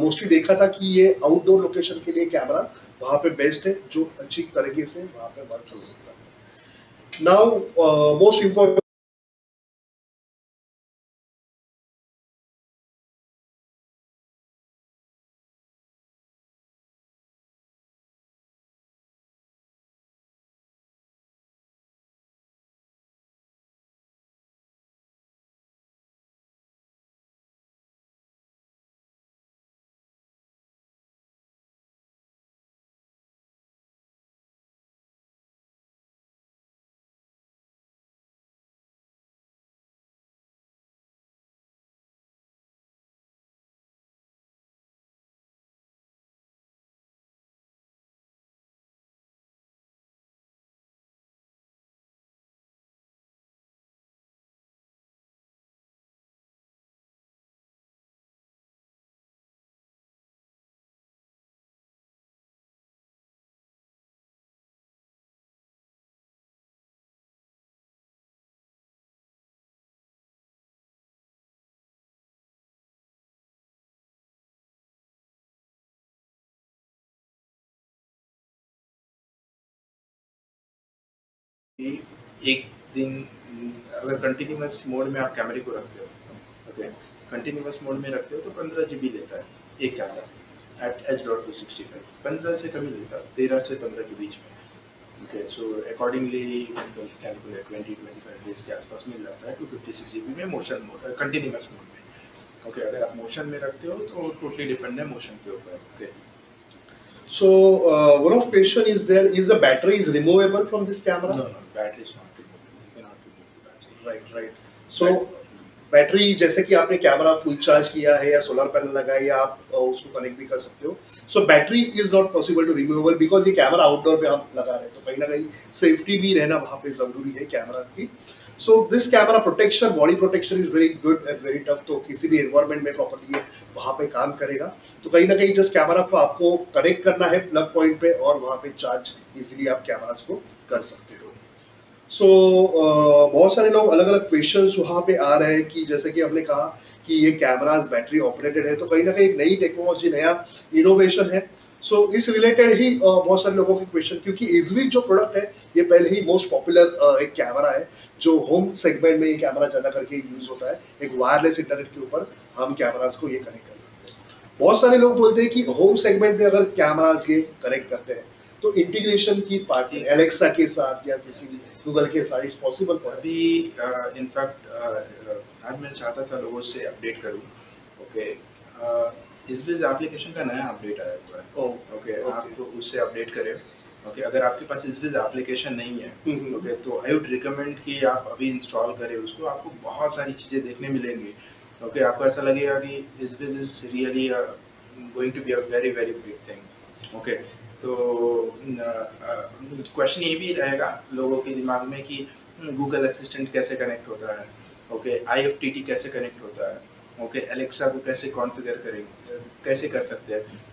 मोस्टली देखा था कि ये आउटडोर लोकेशन के लिए कैमरा वहां पे बेस्ट है, जो अच्छी तरीके से वहां पे वर्क कर सकता है। नाउ मोस्ट इम्पोर्टेंट, एक दिन अगर कंटिन्यूअस मोड में आप कैमरे को रखते हो, ओके, कंटिन्यूअस मोड में रखते हो तो 15 GB लेता है एक कैमरा एट H.265, 15 से कम ही लेता है, 13 से 15 के बीच में। Okay, so accordingly calculate 20-25 days के आसपास मिल जाता है 256 GB में मोशन मोड, कंटिन्यूअस मोड में। ओके, अगर आप मोशन में रखते हो तो टोटली डिपेंड है मोशन के ऊपर। Okay, so one of question is there, is the battery is removable from this camera? no, battery is not removable, you cannot remove the battery. Right. So battery जैसे कि आपने कैमरा फुल चार्ज किया है या सोलर पैनल लगाया या आप उसको कनेक्ट भी कर सकते हो, so battery is not possible to removable because ये कैमरा आउटडोर पे हम लगा रहे हैं, तो कहीं ना कहीं सेफ्टी भी रहना वहां पे जरूरी है कैमरा की। So this camera protection, body protection is very good and very tough, तो किसी भी एनवायरमेंट में प्रॉपर्ली ये वहां पे काम करेगा। तो कहीं ना कहीं जस्ट कैमरा को आपको कनेक्ट करना है प्लग पॉइंट पे और वहां पे चार्ज इजिली आप कैमरास को कर सकते हो। सो बहुत सारे लोग अलग अलग क्वेश्चंस वहां पे आ रहे हैं कि जैसे कि हमने कहा कि ये कैमरास बैटरी ऑपरेटेड है, तो कहीं ना कहीं एक नई टेक्नोलॉजी, नया इनोवेशन है। सो इस रिलेटेड ही बहुत सारे लोगों के क्वेश्चन, क्योंकि इजवी जो प्रोडक्ट है ये पहले ही मोस्ट पॉपुलर एक कैमरा है जो होम सेगमेंट में ये कैमरा ज्यादा करके यूज होता है, एक वायरलेस इंटरनेट के ऊपर हम कैमरास को ये कनेक्ट कर सकते हैं। बहुत सारे लोग बोलते हैं कि होम सेगमेंट में अगर कैमरास ये कनेक्ट करते हैं तो इंटीग्रेशन की पार्ट एलेक्सा के साथ या किसी गूगल के साथ इट्स पॉसिबल फॉर अभी इनफैक्ट आज मैं चाहता था लोगों से अपडेट करूं। ओके, इस एप्लीकेशन का नया अपडेट आया हुआ है। ओके, आप तो उससे अपडेट करें। ओके, अगर आपके पास इस एप्लीकेशन नहीं है, ओके, तो आई वुड रिकमेंड कि आप अभी इंस्टॉल करें उसको। आपको बहुत सारी चीजें देखने मिलेंगी। ओके, आपको ऐसा लगेगा कि is really going to be a very very big thing. Okay, तो क्वेश्चन ये भी रहेगा लोगों के दिमाग में कि गूगल असिस्टेंट कैसे कनेक्ट होता है, ओके, IFTT कैसे कनेक्ट होता है, ओके, एलेक्सा को कैसे कॉन्फ़िगर करेंगे, कैसे कर सकते हैं।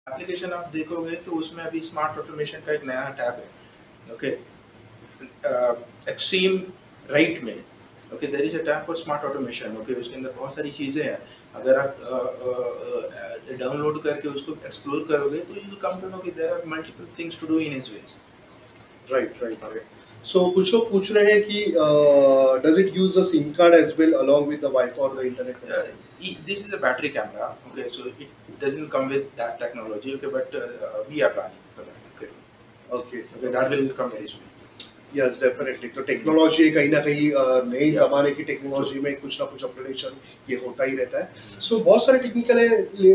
एप्लीकेशन आप देखोगे तो उसमें अभी स्मार्ट ऑटोमेशन का एक नया टैब है। ओके, एक्सट्रीम राइट में, okay, there is a tab for smart automation, okay, उसके अंदर बहुत सारी चीजें हैं। अगर आप डाउनलोड करके उसको एक्सप्लोर करोगे तो यू कम टू नो कि there are multiple things to do in his ways. Right right right. So कुछ लोग पूछ रहे हैं कि does it use a SIM card as well along with the WiFi और the internet? This is a battery camera, okay, so it doesn't come with that technology, okay, but we are planning for that, okay, okay okay, that will come very soon. Yes definitely. तो टेक्नोलॉजी कहीं ना कहीं नई Yeah. जमाने की टेक्नोलॉजी में कुछ ना कुछ अपग्रेडेशन ये होता ही रहता है। सो बहुत सारे टेक्निकल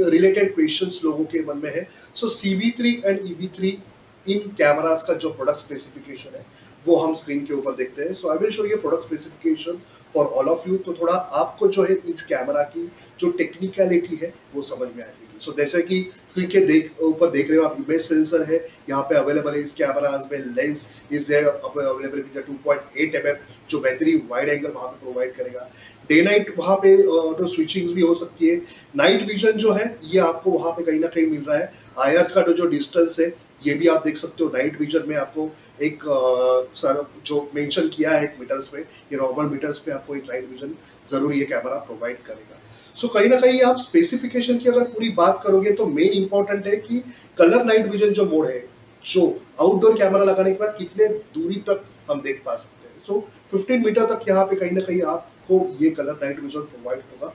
रिलेटेड क्वेश्चंस लोगों के मन में है। सो CV3 and EV3 in cameras का जो प्रोडक्ट स्पेसिफिकेशन है वो हम स्क्रीन के ऊपर देखते हैं। So I will show you product specification for all of you, तो थोड़ा आपको जो है इस कैमरा की जो टेक्निकलिटी है वो समझ में आएगी। सो जैसे कि स्क्रीन के ऊपर देख रहे हो आप, इमेज सेंसर है यहाँ पे अवेलेबल है इस कैमराज में। Lens is there available with 2.8 mm जो बेहतरीन वाइड एंगल वहाँ पे प्रोवाइड करेगा। डे नाइट वहाँ पे तो स्विचिंग भी हो सकती है। नाइट विजन जो है ये आपको वहाँ पे कहीं ना कहीं मिल रहा है। आयर का जो डिस्टेंस है ये भी आप देख सकते हो। नाइट विजन में आपको एक जो मेंशन किया है एक मीटर्स में, ये नॉर्मल मीटर्स पे आपको एक नाइट विजन जरूर ये कैमरा प्रोवाइड करेगा। सो कहीं ना कहीं आप स्पेसिफिकेशन की अगर पूरी बात करोगे तो मेन इंपॉर्टेंट है कि कलर नाइट विजन जो मोड है, जो आउटडोर कैमरा लगाने के बाद कितने दूरी तक हम देख पा सकते हैं। सो 15 मीटर तक यहाँ पे कहीं ना कहीं आपको ये कलर नाइट विजन प्रोवाइड होगा।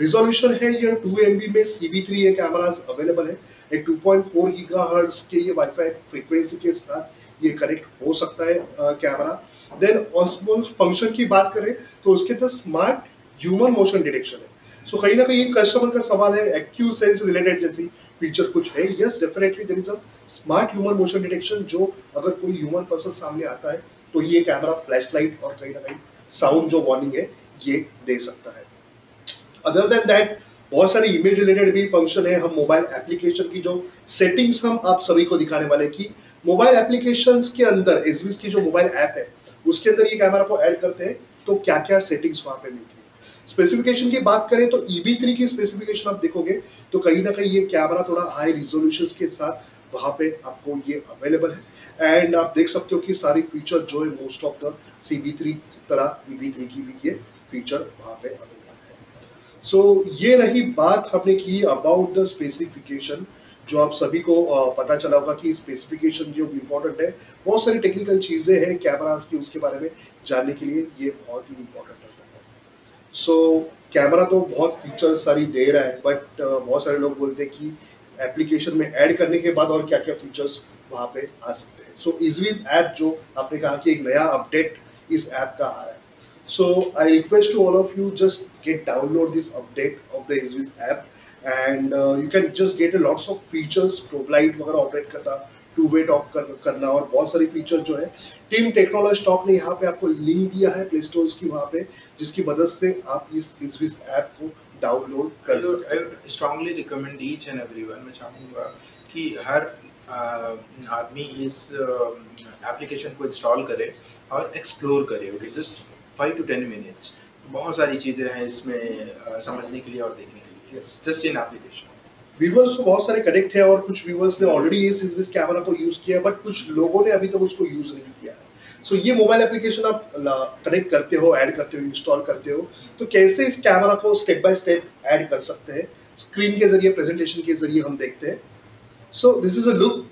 रिजोल्यूशन है ये 2 MB में CV3 ये कैमरास अवेलेबल है। एक 2.4 गीगाहर्ट्ज के ये वाईफाई फ्रीक्वेंसी के साथ ये कनेक्ट हो सकता है कैमरा। देन ऑस्मोस फंक्शन की बात करें तो उसके अंदर स्मार्ट ह्यूमन मोशन डिटेक्शन है। सो कहीं ना कहीं कस्टमर का सवाल है एक्यू सेंस रिलेटेड जैसी फीचर कुछ है। Yes definitely there is a smart human motion detection, जो अगर कोई ह्यूमन पर्सन सामने आता है तो ये कैमरा फ्लैश लाइट और कहीं ना कहीं साउंड जो वार्निंग है ये दे सकता है। अदर देन दैट बहुत सारे इमेज रिलेटेड भी फंक्शन है। हम मोबाइल एप्लीकेशन की जो सेटिंग्स हम आप सभी को दिखाने वाले कि मोबाइल एप्लीकेशंस के अंदर एसवीएस की जो मोबाइल ऐप है उसके अंदर ये कैमरा को ऐड करते हैं तो क्या क्या सेटिंग्स वहां पे मिलती है। स्पेसिफिकेशन की बात करें तो EV3 की स्पेसिफिकेशन आप देखोगे तो कहीं ना कहीं ये कैमरा थोड़ा हाई रिजोल्यूशन के साथ वहां पे आपको ये अवेलेबल है। एंड आप देख सकते हो कि सारी फीचर जो है मोस्ट ऑफ द CV3 तरह EV3 की भी ये फीचर वहां पे अवेलेबल है। सो ये रही बात हमने की अबाउट द स्पेसिफिकेशन, जो आप सभी को पता चला होगा कि स्पेसिफिकेशन जो इम्पोर्टेंट है। बहुत सारी टेक्निकल चीजें हैं कैमरास की, उसके बारे में जानने के लिए ये बहुत ही इम्पोर्टेंट होता है। सो कैमरा तो बहुत फीचर्स सारी दे रहा है, बट बहुत सारे लोग बोलते हैं कि एप्लीकेशन में ऐड करने के बाद और क्या क्या फीचर्स वहां पे आ सकते हैं। सो इजविज ऐप जो आपने कहा कि एक नया अपडेट इस ऐप का आ रहा है। So I request to all of you just download this update of the Izviz app, and you can just get a lots of features, strobe light वगैरह ऑपरेट करना, टू वे टॉप करना और बहुत सारी फीचर्स जो है टीम टेक्नोलॉजी टॉप ने यहाँ पे आपको लिंक दिया है प्ले स्टोर की वहाँ पे, जिसकी मदद से आप इस Izviz ऐप को डाउनलोड कर सकते हैं। I would strongly recommend each and everyone, मैं चाहूँगा कि हर आदमी इस एप्लीकेशन को इंस्टॉल करे और एक्सप्लोर करे, ओके, जस्ट 5 to 10 minutes। बहुत सारी चीजें हैं इसमें समझने के लिए और देखने के लिए, जस्ट इन एप्लीकेशन। व्यूवर्स तो बहुत सारे कनेक्ट है और कुछ व्यूवर्स ने ऑलरेडी इस कैमरा को यूज किया, बट कुछ लोगों ने अभी तक उसको यूज नहीं किया है। सो ये मोबाइल एप्लीकेशन आप कनेक्ट करते हो, ऐड करते हो, इंस्टॉल करते हो, तो कैसे इस कैमरा को स्टेप बाय स्टेप ऐड कर सकते हैं स्क्रीन के जरिए, प्रेजेंटेशन के जरिए हम देखते हैं। So this is a look.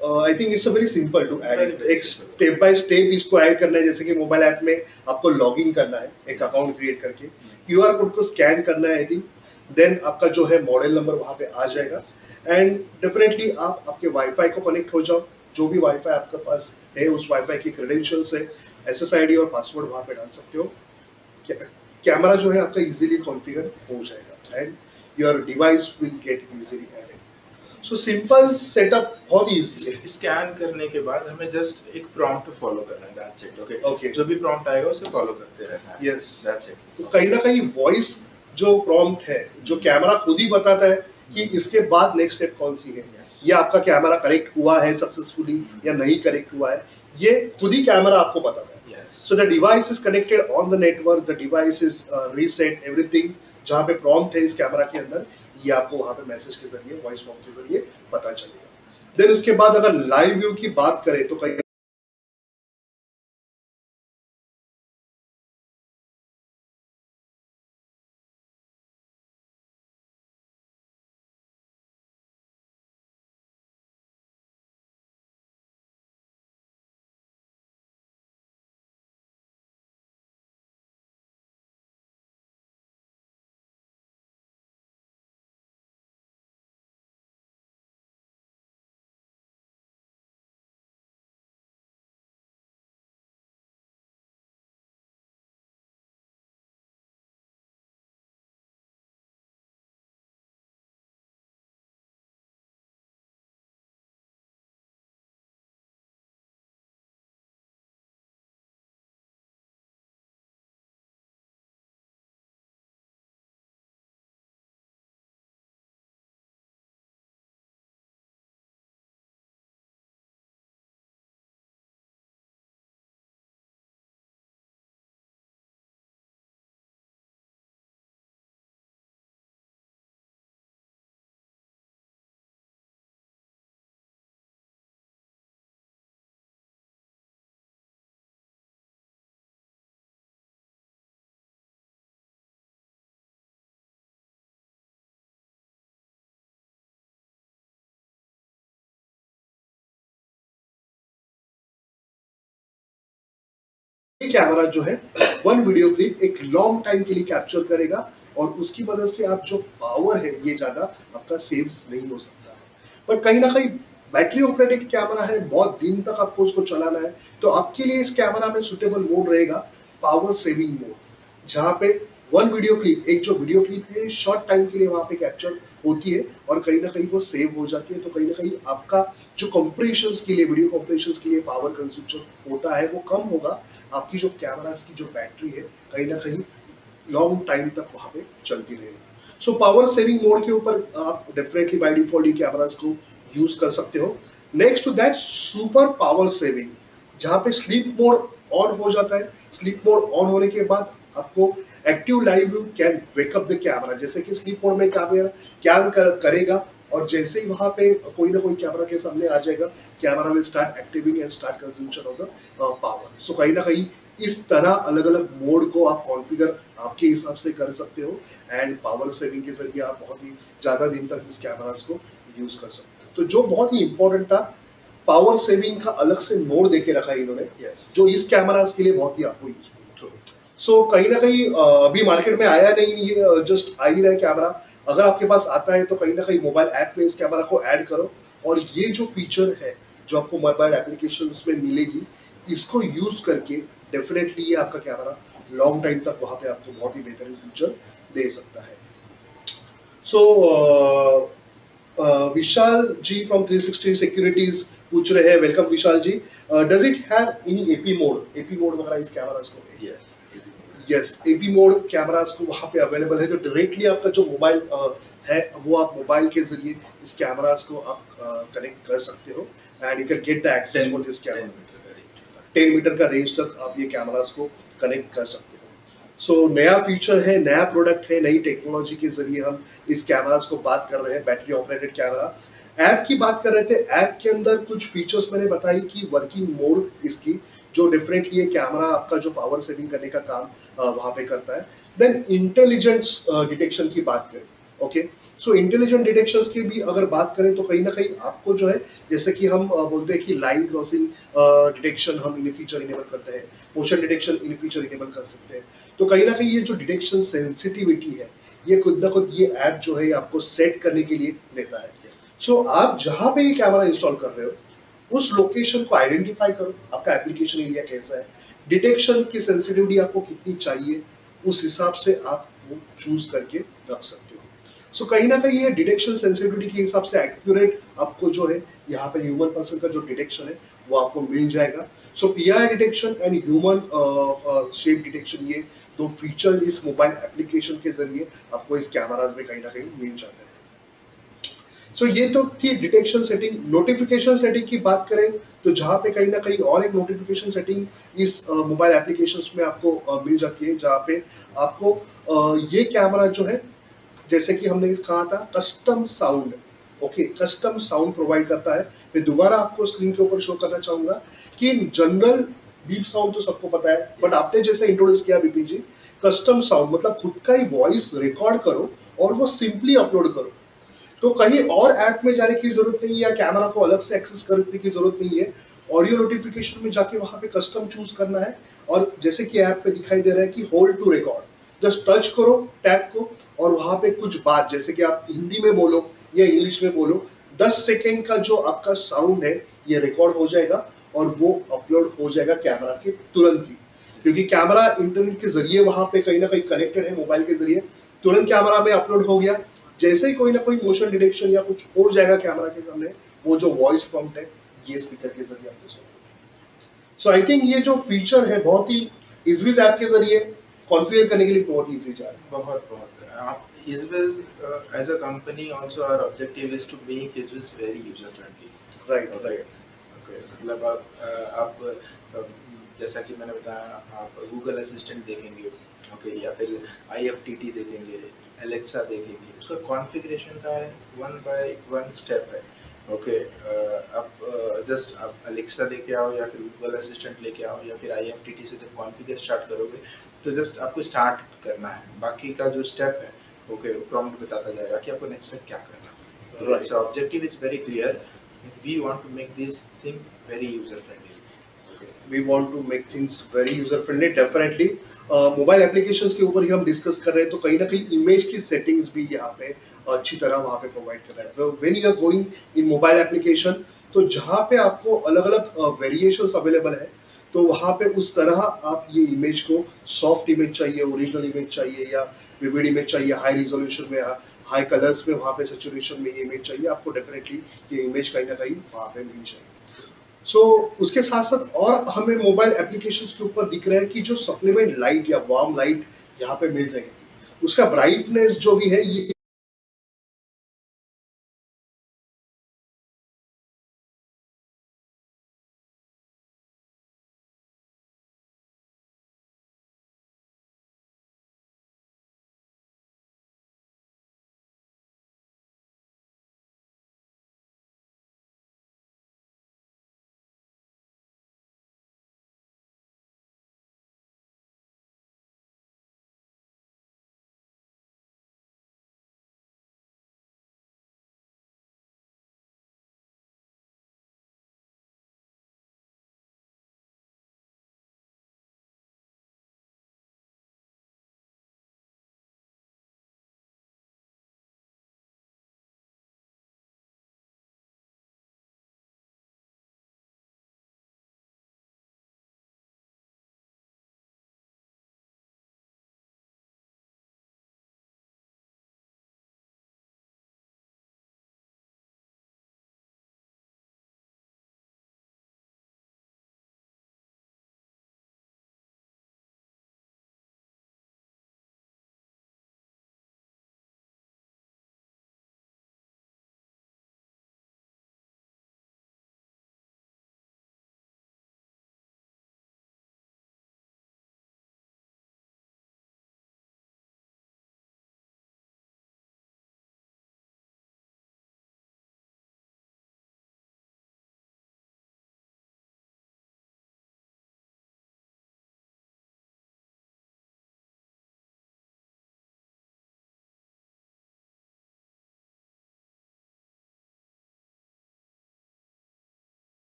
I think it's a very simple to add. एक स्टेप बाय स्टेप इसको ऐड करना है, जैसे कि मोबाइल ऐप में आपको लॉग इन करना है एक अकाउंट क्रिएट करके, QR कोड को स्कैन करना है आई थिंक, देन आपका जो है मॉडल नंबर वहां पे आ जाएगा एंड डेफिनेटली आप आपके वाईफाई को कनेक्ट हो जाओ। जो भी वाईफाई आपके पास है उस वाईफाई की क्रेडेंशियल्स है, SSID और पासवर्ड वहां पे डाल सकते हो। कैमरा जो है आपका इजीली कॉन्फ़िगर हो जाएगा and your device will get easily added. So simple setup, बहुत इजी है। स्कैन करने के बाद हमें जस्ट एक प्रॉम्प्ट फॉलो करना है, दैट्स इट, ओके। ओके, जो भी प्रॉम्प्ट आएगा उसे फॉलो करते रहना है, यस दैट्स इट। तो कहीं ना कहीं वॉइस जो प्रॉम्प्ट है, जो कैमरा खुद ही बताता है कि इसके बाद नेक्स्ट स्टेप कौन सी है, या आपका कैमरा कनेक्ट हुआ है सक्सेसफुली या नहीं कनेक्ट हुआ है, ये खुद ही कैमरा आपको बताता है। So the device is connected on the network, the device is reset everything. जहाँ पे प्रॉम्प्ट है इस कैमरा के अंदर, ये आपको वहां पे मैसेज के जरिए, वॉइस प्रॉम्प्ट के जरिए पता चलेगा। देन उसके बाद अगर लाइव व्यू की बात करें तो कहीं ये कैमरा जो है वन वीडियो क्लिप एक लॉन्ग टाइम के लिए कैप्चर करेगा और उसकी मदद से आप जो पावर है ये ज्यादा आपका सेव नहीं हो सकता है। बट कहीं ना कहीं बैटरी ऑपरेटेड कैमरा है, बहुत दिन तक आपको उसको चलाना है, तो आपके लिए इस कैमरा में सुटेबल मोड रहेगा पावर सेविंग मोड, जहां पे वन वीडियो क्लिप, एक जो वीडियो क्लिप है शॉर्ट टाइम के लिए वहां पे कैप्चर होती है और कहीं ना कहीं वो सेव हो जाती है। तो कहीं ना कहीं आपका जो कंप्रेशंस के लिए, वीडियो कंप्रेशंस के लिए पावर कंजम्पशन होता है वो कम होगा। आपकी जो कैमरास की जो बैटरी है कहीं ना कहीं लॉन्ग टाइम तक वहां पे चलती रहेगी। सो पावर सेविंग मोड के ऊपर आप डेफिनेटली बाय डिफॉल्ट ये कैमरास को यूज कर सकते हो। Next to that super power saving, जहां पे स्लीप मोड ऑन हो जाता है। स्लीप मोड ऑन होने के बाद आपको active live view can wake up the camera, जैसे कि स्लीप मोड में क्या करेगा और जैसे ही वहां पे कोई ना कोई कैमरा के सामने आ जाएगा, camera will start activating and start consumption of the power. So कहीं ना कहीं इस तरह अलग अलग मोड को आप कॉन्फ़िगर आपके हिसाब से कर सकते हो एंड पावर सेविंग के जरिए आप बहुत ही ज्यादा दिन तक इस कैमरास को यूज कर सकते हो। तो जो बहुत ही इंपॉर्टेंट था, पावर सेविंग का अलग से मोड देके रखा है इन्होंने, जो इस कैमरास के लिए बहुत ही आपको यूजफुल। सो कहीं ना कहीं अभी मार्केट में आया नहीं, ये जस्ट आ ही रहा है कैमरा। अगर आपके पास आता है तो कहीं ना कहीं मोबाइल ऐप में इस कैमरा को ऐड करो और ये जो फीचर है जो आपको मोबाइल एप्लीकेशंस में मिलेगी, इसको यूज करके डेफिनेटली ये आपका कैमरा लॉन्ग टाइम तक वहां पे आपको बहुत ही बेहतरीन फीचर दे सकता है। सो विशाल जी फ्रॉम 360 सिक्योरिटीज पूछ रहे हैं, welcome Vishal ji, does it have any AP mode? AP mode वगैरह इस कैमरास को? यस, एपी मोड कैमरास को वहां पे अवेलेबल है, जो डायरेक्टली आपका जो मोबाइल है वो आप मोबाइल के जरिए इस कैमरास को आप कनेक्ट कर सकते हो and you can get the access for this camera. 10 metre का रेंज तक आप ये कैमरास को कनेक्ट कर सकते हो। सो नया फीचर है, नया प्रोडक्ट है, नई टेक्नोलॉजी के जरिए हम इस कैमरास को बात कर रहे हैं, बैटरी ऑपरेटेड कैमरा। ऐप की बात कर रहे थे, ऐप के अंदर कुछ फीचर्स मैंने बताई कि वर्किंग मोड इसकी, जो डेफिनेटली ये कैमरा आपका जो पावर सेविंग करने का काम वहां पे करता है। देन इंटेलिजेंस डिटेक्शन की बात करें, ओके, सो इंटेलिजेंट डिटेक्शंस की भी अगर बात करें तो कहीं ना कहीं आपको जो है, जैसे कि हम बोलते हैं कि लाइन क्रॉसिंग डिटेक्शन हम इन फीचर इनेबल करते हैं, मोशन डिटेक्शन इन फीचर इनेबल कर सकते हैं। तो कहीं ना कहीं ये जो डिटेक्शन सेंसिटिविटी है ये खुद ना खुद ये ऐप जो है आपको सेट करने के लिए देता है। सो आप जहां पे ये कैमरा इंस्टॉल कर रहे हो उस लोकेशन को आइडेंटिफाई करो, आपका एप्लीकेशन एरिया कैसा है, डिटेक्शन की सेंसिटिविटी आपको कितनी चाहिए, उस हिसाब से आप वो चूज करके रख सकते हो। सो कहीं ना कहीं ये डिटेक्शन सेंसिटिविटी के हिसाब से एक्यूरेट आपको जो है यहाँ पे ह्यूमन पर्सन का जो डिटेक्शन है वो आपको मिल जाएगा। So PI detection and human shape detection, ये दो फीचर इस मोबाइल एप्लीकेशन के जरिए आपको इस कैमराज में कहीं ना कहीं मिल जाता है। सो ये तो थी डिटेक्शन सेटिंग। नोटिफिकेशन सेटिंग की बात करें तो जहां पे कहीं ना कहीं और एक नोटिफिकेशन सेटिंग इस मोबाइल एप्लीकेशंस में आपको मिल जाती है, जहां पे आपको ये कैमरा जो है, जैसे कि हमने कहा था custom sound, okay, custom sound provide करता है। मैं दोबारा आपको स्क्रीन के ऊपर शो करना चाहूंगा कि जनरल बीप साउंड तो सबको पता है, बट आपने जैसे इंट्रोड्यूस किया विपिन जी, कस्टम साउंड मतलब खुद का ही वॉइस रिकॉर्ड करो और वो सिंपली अपलोड करो। तो कहीं और ऐप में जाने की जरूरत नहीं है या कैमरा को अलग से एक्सेस करने की जरूरत नहीं है। ऑडियो नोटिफिकेशन में जाके वहां पे कस्टम चूज करना है और जैसे कि ऐप पे दिखाई दे रहा है कि hold to record, just touch करो टैब को और वहां पे कुछ बात, जैसे कि आप हिंदी में बोलो या इंग्लिश में बोलो, 10 सेकेंड का जो आपका साउंड है ये रिकॉर्ड हो जाएगा और वो अपलोड हो जाएगा कैमरा के तुरंत ही, क्योंकि कैमरा इंटरनेट के जरिए वहां पे कहीं ना कहीं कनेक्टेड है मोबाइल के जरिए, तुरंत कैमरा में अपलोड हो गया। जैसे ही कोई ना कोई मोशन डिटेक्शन या कुछ हो जाएगा कैमरा के सामने, वो जो वॉइस प्रॉम्प्ट है ये स्पीकर के जरिए आपको सुन। सो आई थिंक ये जो फीचर है बहुत ही इजविज ऐप के जरिए कॉन्फ़िगर करने के लिए बहुत ईजी जा रहा है। बहुत आप इजविज as a company also our objective is to make इजविज very user friendly. Right okay, मतलब आप जैसा कि मैंने बताया, आप गूगल असिस्टेंट देखेंगे, ओके, या फिर IFTT देखेंगे, एलेक्सा देखेंगे, उसका कॉन्फ़िगरेशन का है 1 बाय 1 स्टेप है। ओके, आप जस्ट आप एलेक्सा लेके आओ या फिर गूगल असिस्टेंट लेके आओ या फिर IFTT से जब कॉन्फ़िगर स्टार्ट करोगे तो जस्ट आपको स्टार्ट करना है, बाकी का जो स्टेप है ओके प्रॉम्प्ट बताता जाएगा कि आपको नेक्स्ट स्टेप क्या करना है। So objective is very clear, we want to make this thing very user friendly. We want to make things very user friendly definitely. Mobile applications के ऊपर ही हम डिस्कस कर रहे हैं, तो कहीं ना कहीं इमेज की सेटिंग्स भी यहाँ पे अच्छी तरह वहाँ पे प्रोवाइड कर रहा है। When you are going in mobile application, तो जहाँ पे आपको अलग अलग वेरिएशंस अवेलेबल है, तो वहाँ पे उस तरह आप ये इमेज को सॉफ्ट इमेज चाहिए, ओरिजिनल इमेज चाहिए, या विविड इमेज चाहिए, हाई रिजोल्यूशन में, हाई कलर्स में, वहाँ पे सेचुरेशन में ये इमेज चाहिए, आपको डेफिनेटली ये इमेज कहीं ना कहीं वहाँ पे मिल जाएगी। उसके साथ साथ और हमें मोबाइल एप्लीकेशंस के ऊपर दिख रहा है कि जो सप्लीमेंट लाइट या वार्म लाइट यहाँ पे मिल रही है, उसका ब्राइटनेस जो भी है ये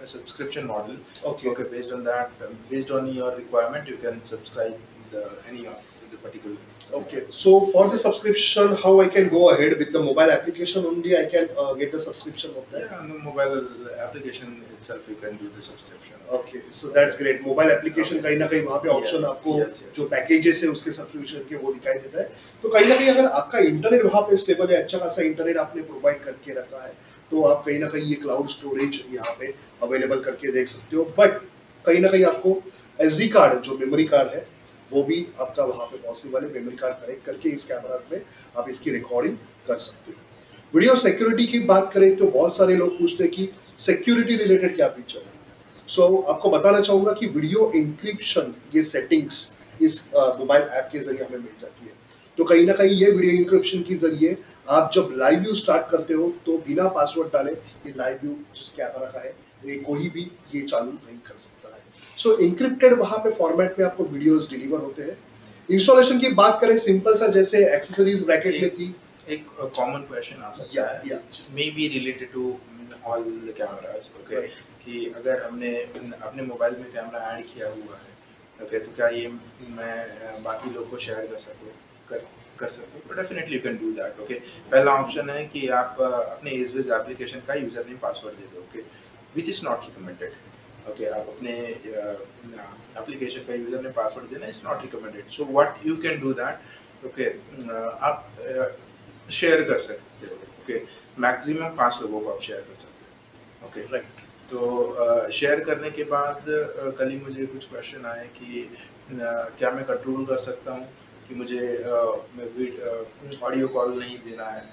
a subscription model. Okay. Okay, based on that, based on your requirement, you can subscribe any of the particular. Okay, so for the subscription, how I can go ahead with the mobile application only? I can get the subscription of that. Yeah, on the mobile application itself, you can do the subscription. Okay, so that's great. Mobile application कहीं ना कहीं वहाँ पे ऑप्शन आपको जो पैकेजेस है उसके सब्सक्रिप्शन के वो दिखाई देता है। तो कहीं ना कहीं अगर आपका इंटरनेट वहाँ पे स्टेबल है, अच्छा खासा इंटरनेट आपने प्रोवाइड करके रखा है, तो आप कहीं ना कहीं ये क्लाउड स्टोरेज यहाँ पे अवेलेबल करके देख सकते हो। बट कहीं ना कहीं आपको SD कार्ड, जो मेमोरी कार्ड है, वो भी आपका वहाँ पे पॉसिबल है। मेमोरी कार्ड कनेक्ट करके इस कैमराज में आप इसकी रिकॉर्डिंग कर सकते हो। वीडियो सिक्योरिटी की बात करें तो बहुत सारे लोग पूछते हैं कि सिक्योरिटी रिलेटेड क्या फीचर है। आपको बताना चाहूंगा कि वीडियो इंक्रिप्शन ये सेटिंग्स इस मोबाइल ऐप के जरिए हमें मिल जाती है। तो कहीं ना कहीं ये वीडियो इंक्रिप्शन के जरिए आप जब लाइव व्यू स्टार्ट करते हो तो बिना पासवर्ड डाले ये लाइव व्यू जिस कैमरा का है ये कोई भी ये चालू नहीं कर सकता है। इंक्रिप्टेड वहां पे फॉर्मेट में आपको वीडियोस डिलीवर होते हैं। इंस्टॉलेशन की बात करें सिंपल सा, जैसे एक्सेसरीज ब्रैकेट में थी। एक कॉमन क्वेश्चन आ सकता है, maybe related to all the cameras. Okay, कि अगर हमने अपने मोबाइल में कैमरा ऐड किया हुआ है, ओके, तो क्या ये मैं बाकी लोग को शेयर कर सकते हो? Definitely you can do that. Okay, पहला ऑप्शन है कि आप अपने एजविज एप्लीकेशन का यूजर नेम पासवर्ड दे दो, okay, which is not recommended. Okay, आप अपने एप्लीकेशन का यूजर नेम पासवर्ड देना is not recommended. So what you can do that, okay, आप शेयर कर सकते हो। ओके, मैक्सिमम 5 लोगों को आप शेयर कर सकते हो। ओके। राइट। तो शेयर करने के बाद कल ही मुझे कुछ क्वेश्चन आए कि क्या मैं कंट्रोल कर सकता हूँ कि मुझे ऑडियो कॉल नहीं देना है,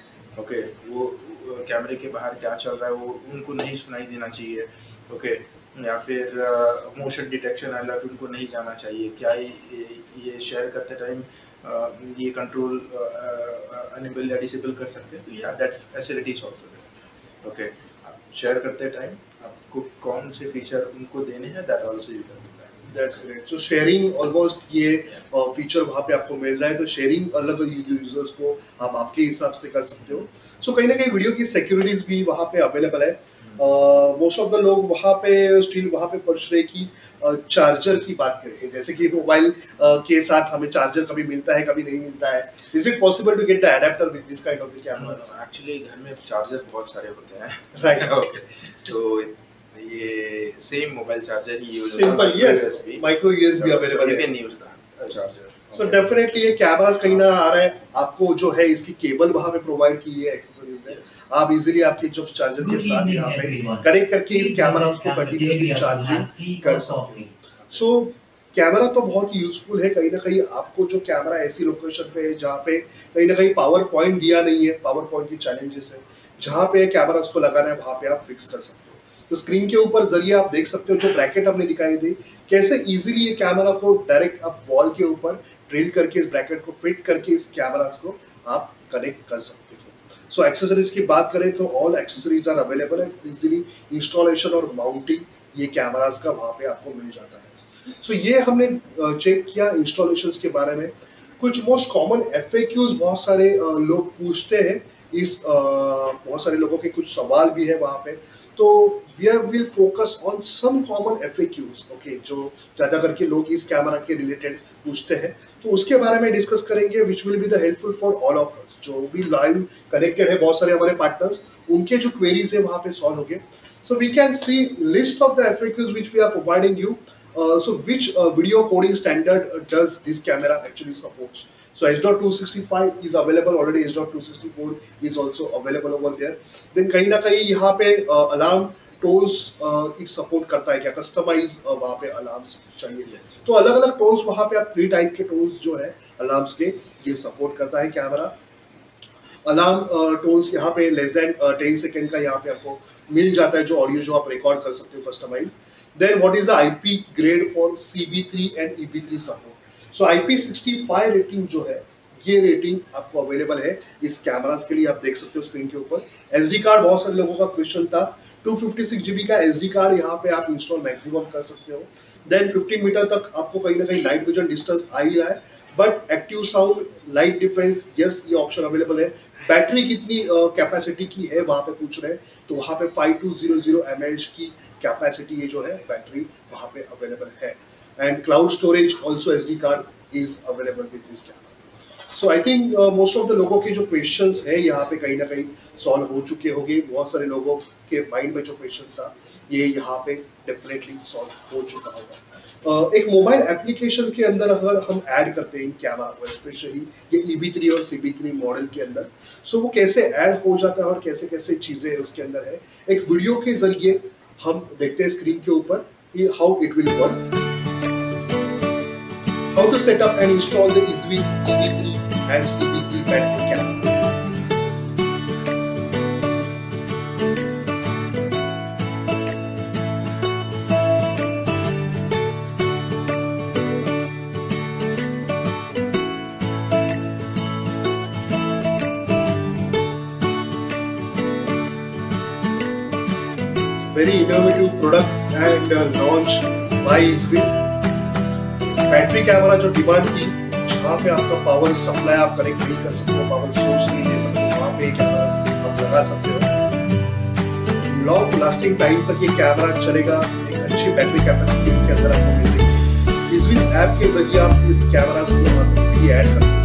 ओके, वो कैमरे के बाहर क्या चल रहा है वो उनको नहीं सुनाई देना चाहिए, ओके, या फिर मोशन डिटेक्शन अलर्ट उनको नहीं जाना चाहिए, क्या ये शेयर करते टाइम ये कंट्रोल अनेबल या डिसेबल कर सकते हैं? तो या that facilities also there, okay. Share करते टाइम आपको कौन से फीचर उनको देने हैं, that also you can do that. That's great. So sharing almost ये फीचर वहाँ पे आपको मिल रहा है, तो शेयरिंग अलग यूजर्स को आप आपके हिसाब से कर सकते हो। सो कहीं ना कहीं वीडियो की सिक्योरिटीज भी वहाँ पे अवेलेबल है। मोस्ट ऑफ द लोग वहाँ पे स्टिल वहाँ पे पर्च रहे कि चार्जर की बात करें, जैसे कि मोबाइल के साथ हमें चार्जर कभी मिलता है कभी नहीं मिलता है। Is it possible to get the adapter with this kind of the camera? Actually घर में चार्जर बहुत सारे होते हैं, राइट। ओके, तो ये सेम मोबाइल चार्जर ही यूज होता है। Simple, yes, micro USB available you है। Can use that charger. So definitely ये कैमरास कहीं ना आ रहा है, आपको जो है इसकी केबल वहां पे प्रोवाइड की है एक्सेसरीज में। आप इजीली आपके जो चार्जर के साथ यहाँ पे कनेक्ट करके इस कैमरास को कंटिन्यूसली चार्जिंग कर सकते हैं। सो कैमरा तो बहुत ही यूजफुल है। कहीं ना कहीं आपको जो कैमरा ऐसी लोकेशन पे है जहाँ पे कहीं ना कहीं पावर पॉइंट दिया नहीं है, पावर पॉइंट की चैलेंजेस है, जहाँ पे कैमरा उसको लगाना है वहां पे आप फिक्स कर सकते हो। तो स्क्रीन के ऊपर जरिए आप देख सकते हो जो ब्रैकेट हमने दिखाई थी, कैसे इजीली ये कैमरा को डायरेक्ट आप वॉल के ऊपर ड्रिल करके इस ब्रैकेट को फिट करके इस कैमरा को आप कनेक्ट कर सकते हो। सो एक्सेसरीज की बात करें तो ऑल एक्सेसरीज आर अवेलेबल है, इजीली इंस्टॉलेशन और माउंटिंग ये कैमरास का वहां पे आपको मिल जाता है। सो ये हमने चेक किया इंस्टॉलेशंस के बारे में। कुछ मोस्ट कॉमन FAQs बहुत सारे लोग पूछते हैं, बहुत सारे लोगों के कुछ सवाल भी है वहां पे, तो we will focus on some common FAQs, okay, जो ज्यादा करके लोग इस कैमरा के रिलेटेड पूछते हैं, तो उसके बारे में डिस्कस करेंगे, which will be the helpful for all of us. जो भी लाइव कनेक्टेड है, बहुत सारे हमारे पार्टनर्स, उनके जो क्वेरीज है वहां पे सॉल्व होंगे। So we can see list of the FAQs which we are providing you. So which video coding standard does this camera actually supports? So H.265 is available already. H.264 is also available over there. Then कहीं ना कहीं यहाँ पे अलार्म टोन्स इट सपोर्ट करता है क्या? कस्टमाइज वहाँ पे अलार्म्स चाहिए, तो अलग अलग टोन्स वहाँ पे आप 3 टाइप के टोन्स जो है अलार्म्स के ये सपोर्ट करता है कैमरा। अलार्म टोन्स यहाँ पे लेस देन 10 सेकेंड का यहाँ पे आपको मिल जाता है, जो ऑडियो जो आप रिकॉर्ड कर सकते हो customize. Then what is the IP grade for CB3 and EB3 support? So IP65 rating जो है ये रेटिंग आपको अवेलेबल है इस कैमरास के लिए। आप देख सकते हो स्क्रीन के ऊपर। SD कार्ड बहुत सारे लोगों का क्वेश्चन था, 256 GB का SD कार्ड यहाँ पे आप इंस्टॉल मैक्सिमम कर सकते हो। देन 15 मीटर तक आपको कहीं ना कहीं नाइट विजन डिस्टेंस आ ही रहा है, but active sound, light difference, yes ये ऑप्शन अवेलेबल है। बैटरी कितनी कैपेसिटी की है वहां पे पूछ रहे हैं, तो वहां पे 5200 mAh की कैपेसिटी ये जो है बैटरी वहां पे अवेलेबल है। And cloud storage also SD card is available with this camera. So I think most of the लोगों के जो क्वेश्चंस है यहाँ पे कहीं ना कहीं सॉल्व हो चुके होंगे। बहुत सारे लोगों के माइंड में जो क्वेश्चन था ये यहाँ पे डेफिनेटली सॉल्व हो चुका होगा। एक मोबाइल एप्लीकेशन के अंदर अगर हम ऐड करते हैं इन कैमरा को, स्पेशली ये EB3 और CB3 मॉडल के अंदर, सो वो कैसे ऐड हो जाता है और कैसे कैसे चीजें उसके अंदर है, एक वीडियो के जरिए हम देखते हैं स्क्रीन के ऊपर how it will work, how to set up and install the Easwitch EB3 and CB3 battery cameras. Very innovative product and launch by Easwitch. Battery camera जो डिमांड थी, जहाँ पे आपका पावर सप्लाई आप कनेक्ट नहीं कर सकते हो, पावर सोर्स नहीं ले सकते हो, वहाँ पे कैमरा आप लगा सकते हो। लॉन्ग लास्टिंग टाइम तक ये कैमरा चलेगा, एक अच्छी बैटरी कैपेसिटी इसके अंदर आपको मिलेगी। Easwitch ऐप के जरिए आप इस कैमरा को आप इजीली ऐड कर सकते हो।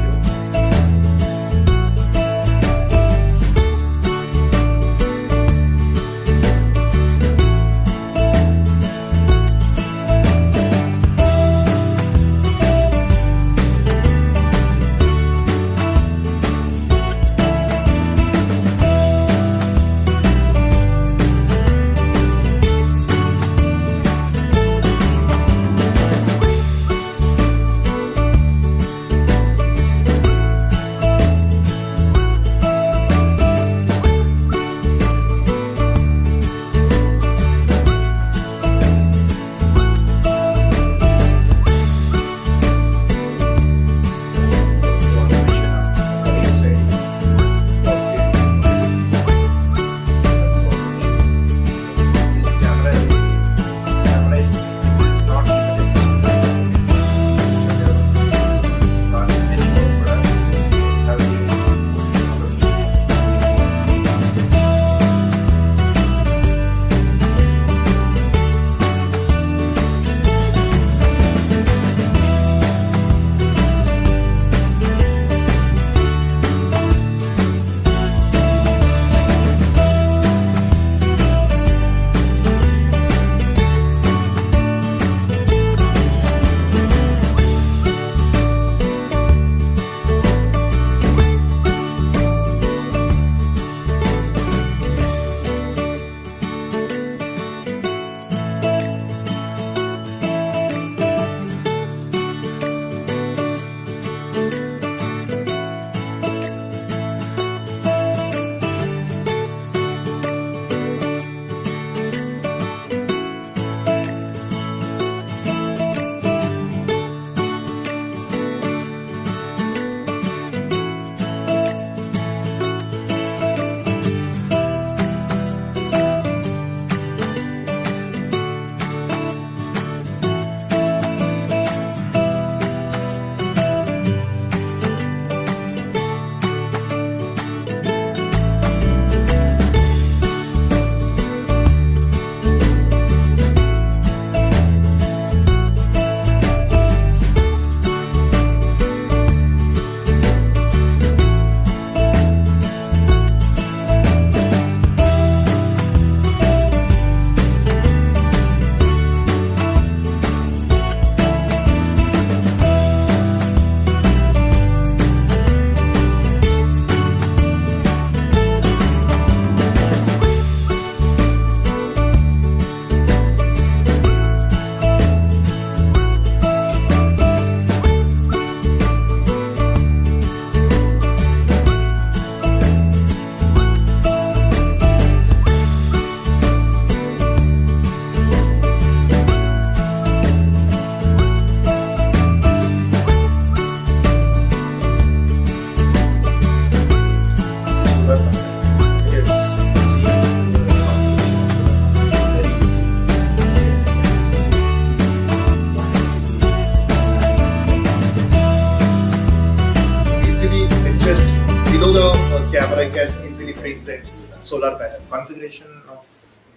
below the camera you can easily fix it solar panel. Configuration of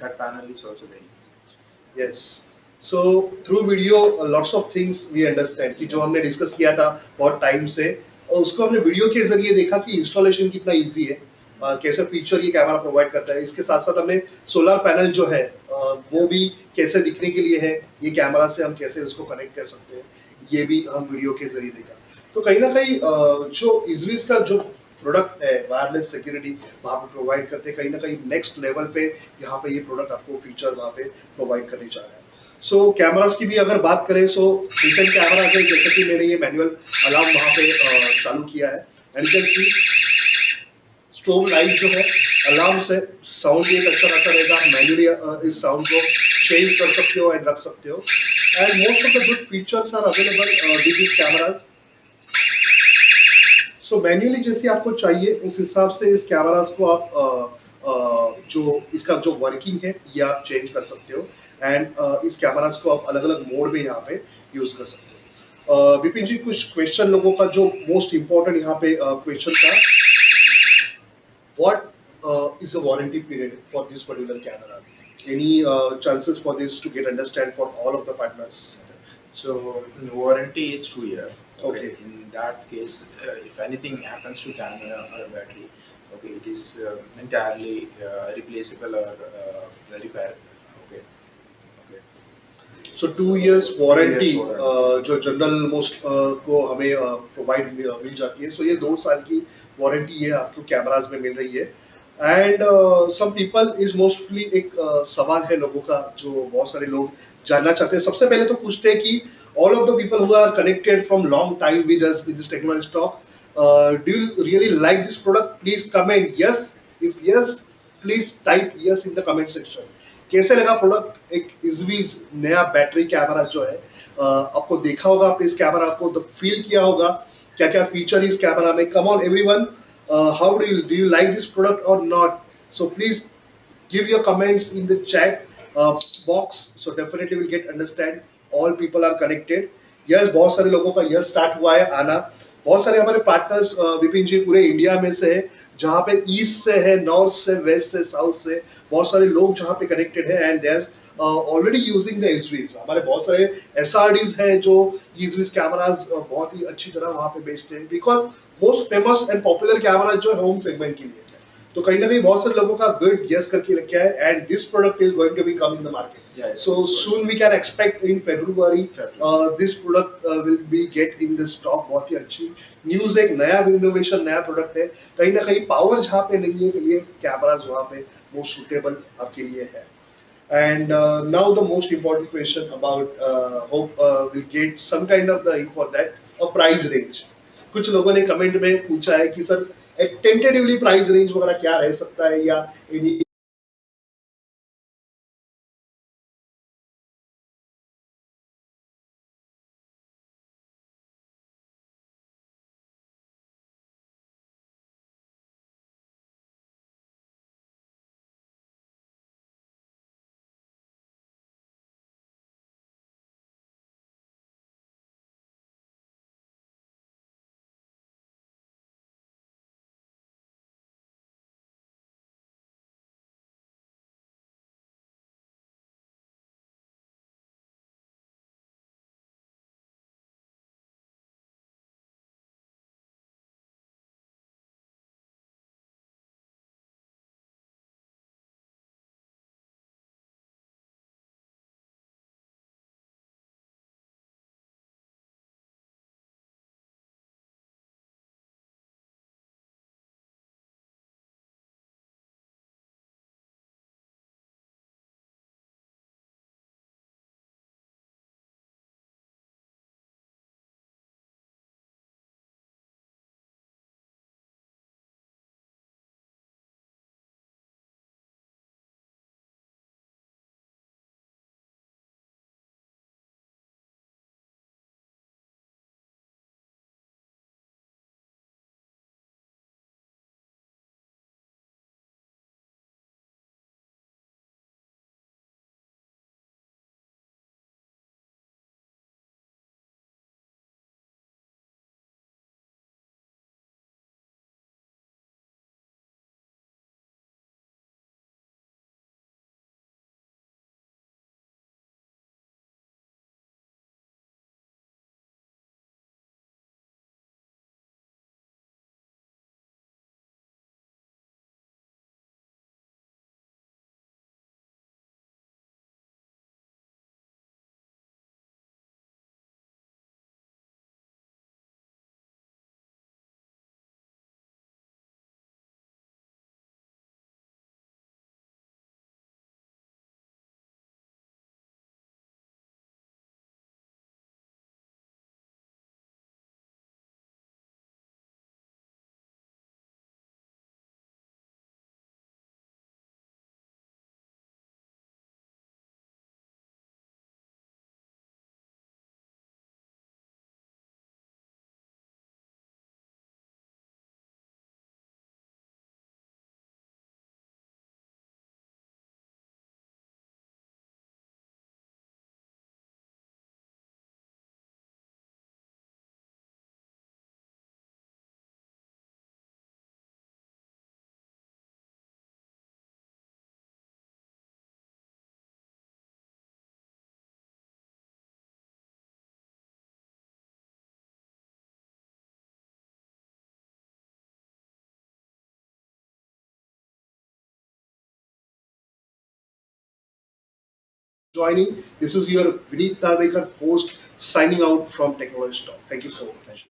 that panel is also very easy. Yes. So through video lots of things we understand कि जो हमने डिस्कस किया था बहुत टाइम से और उसको हमने वीडियो के जरिए देखा कि इंस्टॉलेशन कितना इजी है, कैसे फीचर ये कैमरा प्रोवाइड करता है। इसके साथ साथ हमने सोलर पैनल जो है वो भी कैसे दिखने के लिए है, ये कैमरा से हम कैसे उसको कनेक्ट कर सकते हैं, ये भी हम वीडियो के जरिए देखा। तो कहीं ना कहीं जो इजरीज का जो प्रोडक्ट है वायरलेस सिक्योरिटी वहाँ पे प्रोवाइड करते हैं, कहीं ना कहीं नेक्स्ट लेवल पे यहाँ पे ये प्रोडक्ट आपको फीचर वहाँ पे प्रोवाइड करने जा रहा है। सो कैमरास की भी अगर बात करें सो डिसेंट कैमरा है, जैसे कि मैंने ये मैनुअल अलार्म वहाँ पे चालू किया है and can see strobe light जो है अलार्म से साउंड भी एक अच्छा रहता रहेगा। आप मैन्युअली इस साउंड को चेंज कर सकते हो एंड रख सकते हो and most of the good features are available with this cameras. So manually जैसे आपको चाहिए उस हिसाब से इस कैमराज को आप जो इसका जो वर्किंग है ये आप चेंज कर सकते हो एंड इस कैमराज को आप अलग अलग मोड में यहाँ पे यूज कर सकते हो। विपिन जी कुछ क्वेश्चन लोगों का जो मोस्ट इंपॉर्टेंट यहाँ पे क्वेश्चन था, what is the warranty period for this particular cameras? Any chances for this to get understand for all of the partners? So warranty is 2 years. Okay. In that case, if anything happens to camera or battery, okay, it is entirely replaceable or repair. Okay. Okay. So 2 years warranty 2 years warranty. जो जनरल मोस्ट को हमें प्रोवाइड मिल जाती है। सो ये 2 साल की वारंटी है आपको कैमराज में मिल रही है and some people is mostly एक सवाल है लोगों का जो बहुत सारे लोग जानना चाहते हैं। सबसे पहले तो पूछते हैं कि all of the people who are connected from long time with us with this technology talk, do you really like this product? Please comment yes, if yes please type yes in the comment section. कैसे लगा प्रोडक्ट? एक इजवीज नया बैटरी कैमरा जो है आपको देखा होगा, आपने इस कैमरा को फील किया होगा क्या क्या फीचर इस कैमरा में। Come on everyone, how do you like this product or not? So please give your comments in the chat box, so definitely we'll get understand all people are connected. yes, बहुत सारे लोगों का यस स्टार्ट हुआ है आना। बहुत सारे हमारे पार्टनर्स विपिन जी पूरे इंडिया में से है, जहाँ पे ईस्ट से है, नॉर्थ से, वेस्ट से, साउथ से बहुत सारे लोग जहाँ पे कनेक्टेड है and they are already using the इजवीज। हमारे बहुत सारे एसआरडीज हैं जो इजवीज कैमराज बहुत ही अच्छी तरह वहाँ पे बेचते हैं, because most famous and popular camera जो है होम सेगमेंट के लिए है। तो कहीं ना कहीं बहुत सारे लोगों का गुड यस करके रखा है and this product is going to be come in the market. So soon we can expect in February this product will be get in the stock। बहुत ही अच्छी न्यूज, एक नया इनोवेशन, नया प्रोडक्ट है। कहीं ना कहीं पावर जहाँ पे नहीं है ये कैमराज वहाँ पे मोस्ट सुटेबल आपके लिए है। And now the most important question about hope we'll get some kind of the info for that, a price range। कुछ लोगों ने कमेंट में पूछा है कि सर टेंटेटिवली प्राइस रेंज वगैरह क्या रह सकता है या any joining. This is your Vineet Narvekar host signing out from Technology Talk. Thank you so much.